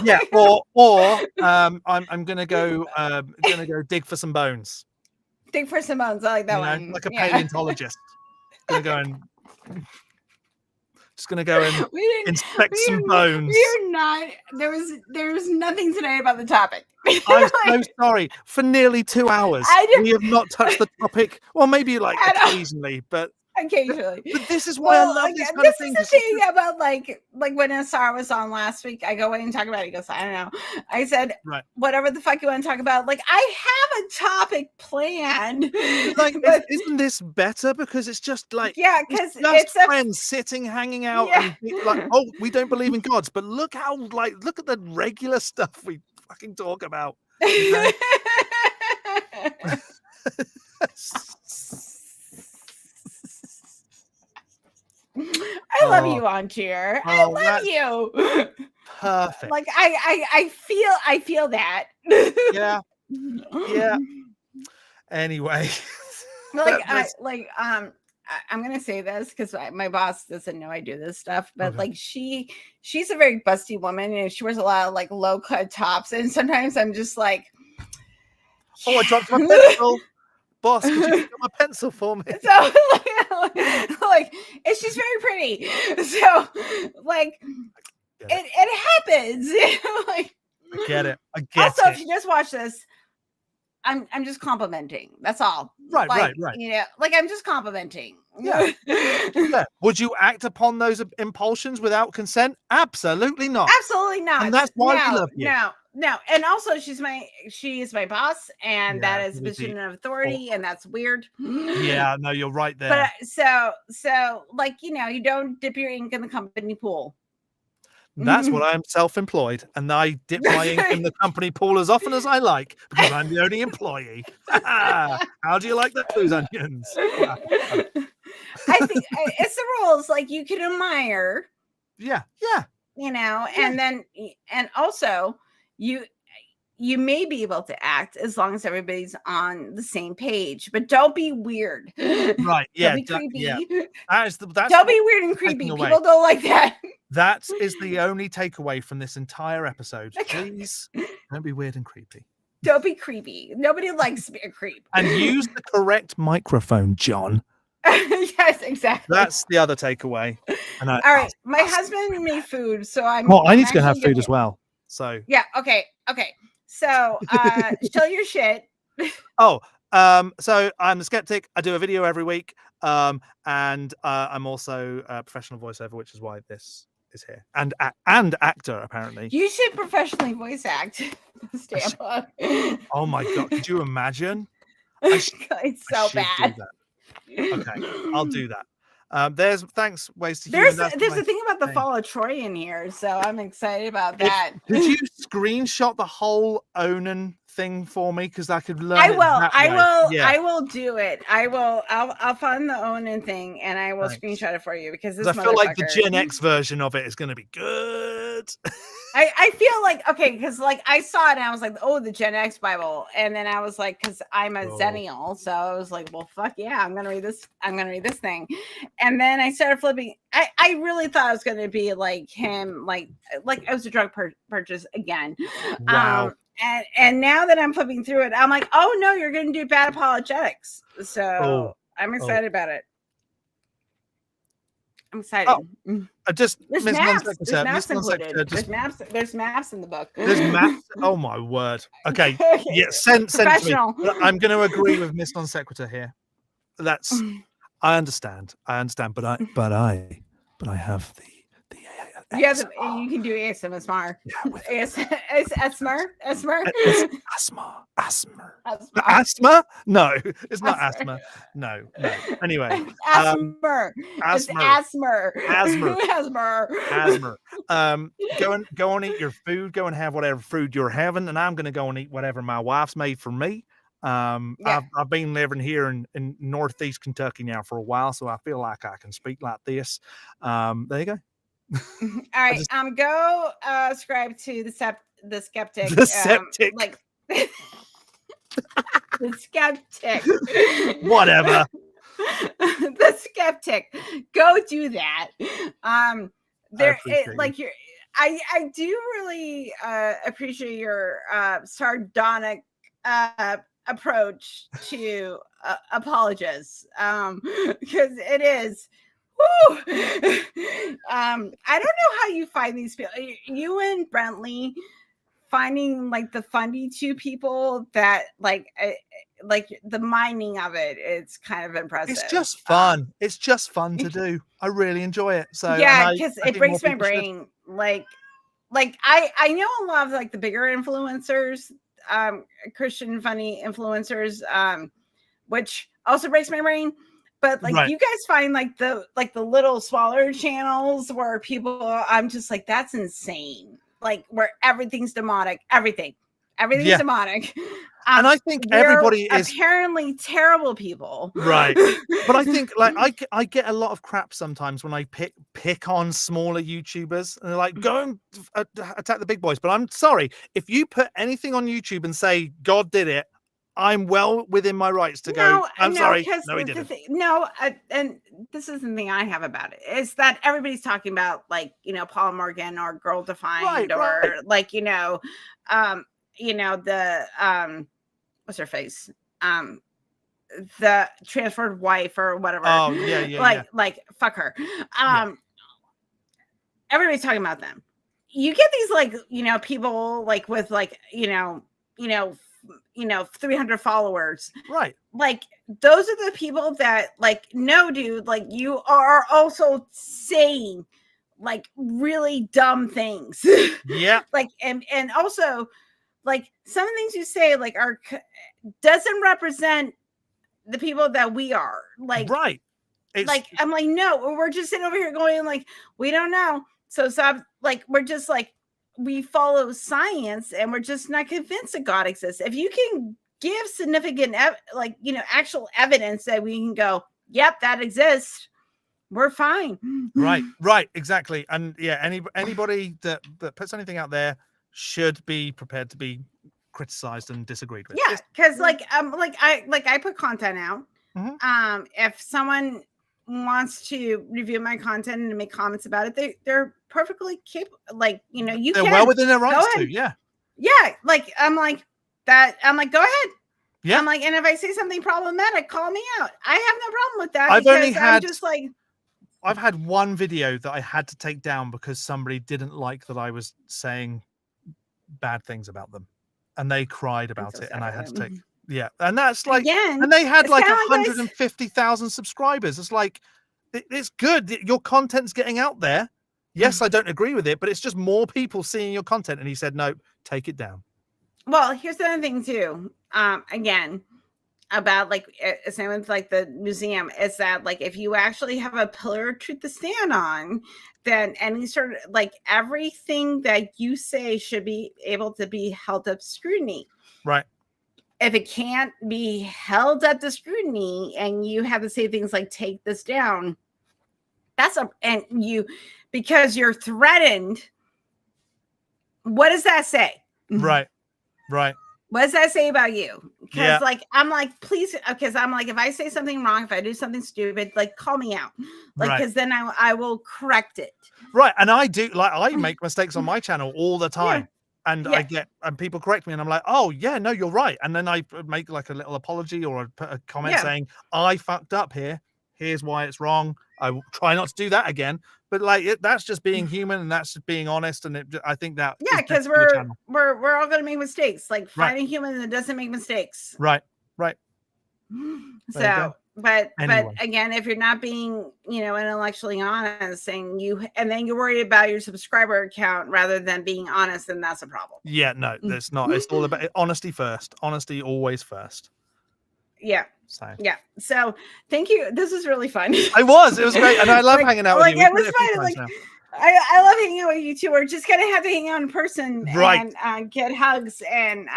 Yeah, or I'm gonna go dig for some bones. Dig for some bones. I like that one. Like a paleontologist. Gonna go and just gonna go and inspect some bones. We're not. There was nothing today about the topic. I'm so sorry. For nearly 2 hours, we have not touched the topic. Well, maybe like occasionally, but Occasionally. But this is why I love this kind of thing. This is the thing about like when Asar was on last week. I go in and talk about it. He goes, I don't know. I said, Right. Whatever the fuck you want to talk about. Like, I have a topic planned. Like, but, isn't this better? Because it's just like, yeah, because it's friends sitting, hanging out, Yeah. and like, oh, we don't believe in gods, but look at the regular stuff we fucking talk about. You know? I love you, Antir. I love you. Perfect. Like I feel that. Yeah. Anyway, I'm gonna say this because my boss doesn't know I do this stuff, but like she's a very busty woman and she wears a lot of like low cut tops, and sometimes I'm just like, oh, I dropped my pencil. Boss, could you pick up my pencil for me? So like and she's very pretty. So like it happens. Like, I get it. Also, if you just watch this, I'm just complimenting. That's all. Right. You know, like I'm just complimenting. Yeah. Yeah. Would you act upon those impulsions without consent? Absolutely not. Absolutely not. And that's why we love you. No. And also she is my boss, and that is a position of authority, and that's weird. Yeah, no, you're right there. But so like, you know, you don't dip your ink in the company pool. That's what I'm self-employed, and I dip my ink in the company pool as often as I like because I'm the only employee. How do you like those onions? I think it's the rules. Like, you can admire. Yeah. You know, and also you may be able to act as long as everybody's on the same page, but don't be weird. Right. Yeah. Don't be creepy. Yeah. That's don't be weird and creepy. People don't like that. That is the only takeaway from this entire episode. Please don't be weird and creepy. Don't be creepy. Nobody likes to be a creep. And use the correct microphone, John. Yes, exactly. That's the other takeaway. And all right. My husband made food, so I'm. Well, I need to go have food as well. So. Yeah. Okay. So, show your shit. So I'm the Skeptick. I do a video every week. And I'm also a professional voiceover, which is why this is here. And actor, apparently. You should professionally voice act. Oh my God. Could you imagine? It's so bad. Okay, I'll do that. Thanks, Ways to There's a thing about the fall of Troy in here, so I'm excited about that. Could you screenshot the whole Onan thing for me? Because I could learn. I will do it. I'll find the Onan thing and I will screenshot it for you because I feel like the Gen X version of it is going to be good. I feel like, okay, because like I saw it and I was like, oh, the Gen X Bible, and then I was like, because I'm a Zennial, so I was like, well, fuck yeah, I'm gonna read this thing, and then I started flipping. I really thought it was gonna be like him, like it was a drug purchase again. Wow. And now that I'm flipping through it, I'm like, oh no, you're gonna do bad apologetics. So I'm excited about it. I'm excited. There's maps. There's maps in the book. There's maps. Oh my word. Okay. Yeah. Send to me. I'm going to agree with Miss Non Sequitur here. I understand. But I have the. Yeah, you can do ASMR. Asthma? No, it's not asthma. No. Anyway, asthma. Go and eat your food. Go and have whatever food you're having, and I'm going to go and eat whatever my wife's made for me. I've been living here in Northeast Kentucky now for a while, so I feel like I can speak like this. There you go. All right, go subscribe to the Skeptick. The Skeptick. The Skeptick. Whatever. The Skeptick. Go do that. I do really appreciate your sardonic approach to apologists, because it is. I don't know how you find these people. You and Brentley finding like the funny two people that like the mining of it, it's kind of impressive. It's just fun. It's just fun to do. I really enjoy it. So yeah, because I it think breaks more my people should. brain. Like I know a lot of like the bigger influencers, Christian funny influencers, which also breaks my brain. But like Right. you guys find like the little smaller channels where people, I'm just like, that's insane. Like where everything's demonic, everything's Yeah. demonic. And I think everybody is apparently terrible people, right. But I think like I get a lot of crap sometimes when I pick on smaller YouTubers, and they're like, go and attack the big boys. But I'm sorry, if you put anything on YouTube and say God did it, I'm well within my rights to go. I'm sorry, no, he didn't. And this is the thing I have about it is that everybody's talking about like Paul Morgan or Girl Defined or like the what's her face the transferred wife or whatever. Oh yeah, like fuck her. Everybody's talking about them. You get these like people like with like 300 followers, right? Like those are the people that like, no dude, like you are also saying like really dumb things. Yeah. Like and also like some of the things you say like doesn't represent the people that we are. Like right. Like I'm like, no, we're just sitting over here going like, we don't know. So like we're just like, we follow science and we're just not convinced that God exists. If you can give significant actual evidence that we can go, yep, that exists, we're fine. Right, exactly. And yeah, anybody that puts anything out there should be prepared to be criticized and disagreed with. Yeah, because I put content out. Mm-hmm. If someone wants to review my content and make comments about it, they're perfectly capable. Like they're well within their rights to. Yeah. Like I'm like that. I'm like, go ahead. Yeah. I'm like, and if I say something problematic, call me out. I have no problem with that. I've had one video that I had to take down because somebody didn't like that I was saying bad things about them, and they cried about it, and I had to take. Yeah, and that's like, and they had like 150,000 subscribers. It's like, it's good. Your content's getting out there. Yes, I don't agree with it, but it's just more people seeing your content. And he said, no, take it down. Well, here's the other thing too. Again, about like same with like the museum is that like if you actually have a pillar of truth to stand on, then any sort of like everything that you say should be able to be held up to scrutiny. Right. If it can't be held up to scrutiny and you have to say things like take this down, because you're threatened, what does that say? Right. What does that say about you? Because like I'm like, please, because I'm like, if I say something wrong, if I do something stupid, like call me out. Like because then I will correct it. Right. And I do, like, I make mistakes on my channel all the time. Yeah. And and people correct me, and I'm like, oh yeah, no, you're right. And then I make like a little apology or I put a comment saying I fucked up here. Here's why it's wrong. I will try not to do that again. But like that's just being human, and that's just being honest. And I think that because we're all going to make mistakes. Like find a human that doesn't make mistakes. Right. So. But again, if you're not being, intellectually honest and then you're worried about your subscriber count rather than being honest, then that's a problem. Yeah, no, that's not. It's all about honesty first. Honesty always first. Yeah. So thank you. This was really fun. It was great. And I love hanging out with you. It was fun. I love hanging out with you two. We're just gonna have to hang out in person and get hugs and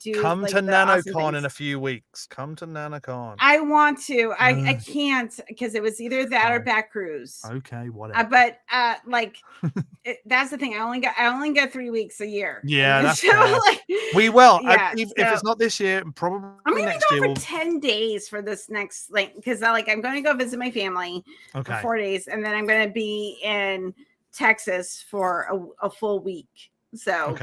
do. Come to NanoCon in a few weeks. Come to NanoCon. I want to. I can't because it was either that or back cruise. Okay, whatever. But that's the thing. I only get 3 weeks a year. Yeah, that's we will. If it's not this year, probably I'm gonna next go year. for 10 days for this next because I'm going to go visit my family for 4 days, and then I'm going to be in Texas for a full week. So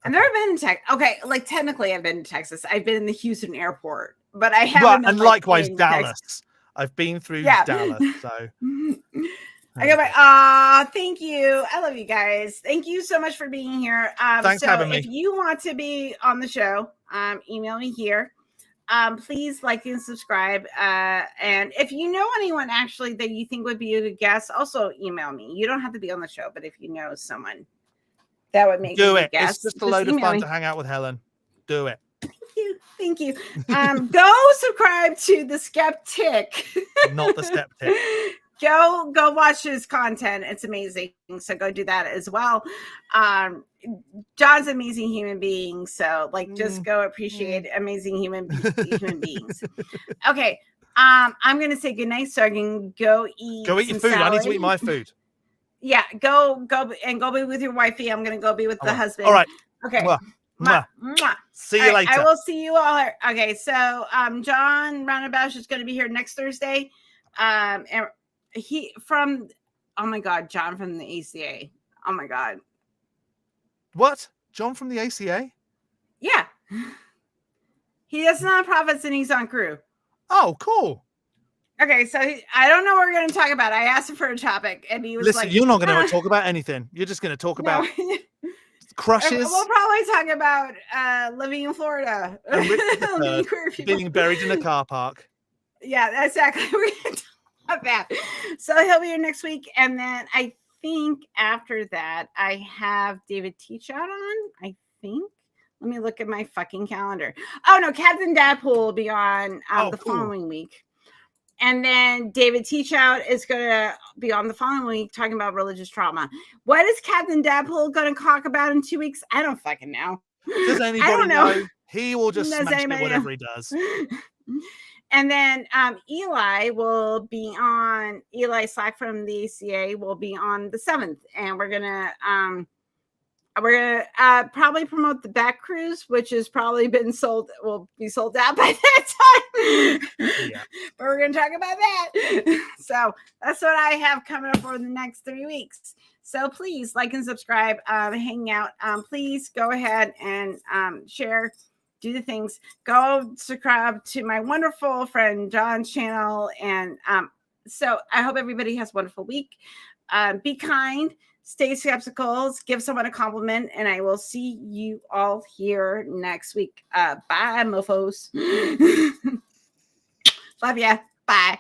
I've never been in Texas. Okay, like technically I've been to Texas. I've been in the Houston airport, but I haven't. And likewise Dallas. Texas. I've been through Dallas. So I go thank you. I love you guys. Thank you so much for being here. Thanks for having me. If you want to be on the show, email me here. please like and subscribe. And if you know anyone actually that you think would be a good guest, also email me. You don't have to be on the show, but if you know someone that would make Do a it. good guest, It's just a load of email fun me. to hang out with Helen. Do it. Thank you. Go subscribe to the Skeptick. Not the Skeptick. Go watch his content. It's amazing. So go do that as well. John's an amazing human being. So like just go appreciate amazing human beings. Okay. I'm gonna say goodnight so I can go eat. Go eat your food. Salad. I need to eat my food. Yeah, go be with your wifey. I'm gonna go be with the husband. All right. Okay. Mwah. Mwah. Mwah. See you later. I will see you all. Okay, so John Roundabout is going to be here next Thursday. And he from, oh my God, John from the ACA. Oh my God. What? John from the ACA? Yeah. He does nonprofits and he's on crew. Oh, cool. Okay, so I don't know what we're going to talk about. I asked him for a topic and he was Listen, like, you're not going to talk about anything. You're just going to talk about crushes. We'll probably talk about living in Florida. Being buried in a car park. Yeah, exactly. We're going to talk about that. So he'll be here next week. And then I think after that, I have David Teach out on, I think. Let me look at my fucking calendar. Oh, no, Captain Dadpool will be on following week. And then David Teach Out is going to be on the following week talking about religious trauma. What is Captain Dadpool going to talk about in 2 weeks? I don't fucking know. Does anybody know? He will just smash it whatever he does. And then Eli Slack from the ACA will be on the 7th. And we're going to probably promote the back cruise, which has probably will be sold out by that time. Yeah. But we're going to talk about that. So that's what I have coming up for the next 3 weeks. So please like and subscribe, hang out. Please go ahead and share, do the things. Go subscribe to my wonderful friend John's channel. And so I hope everybody has a wonderful week. Be kind. Stay skeptical, give someone a compliment, and I will see you all here next week. Bye, mofos. Love ya. Bye.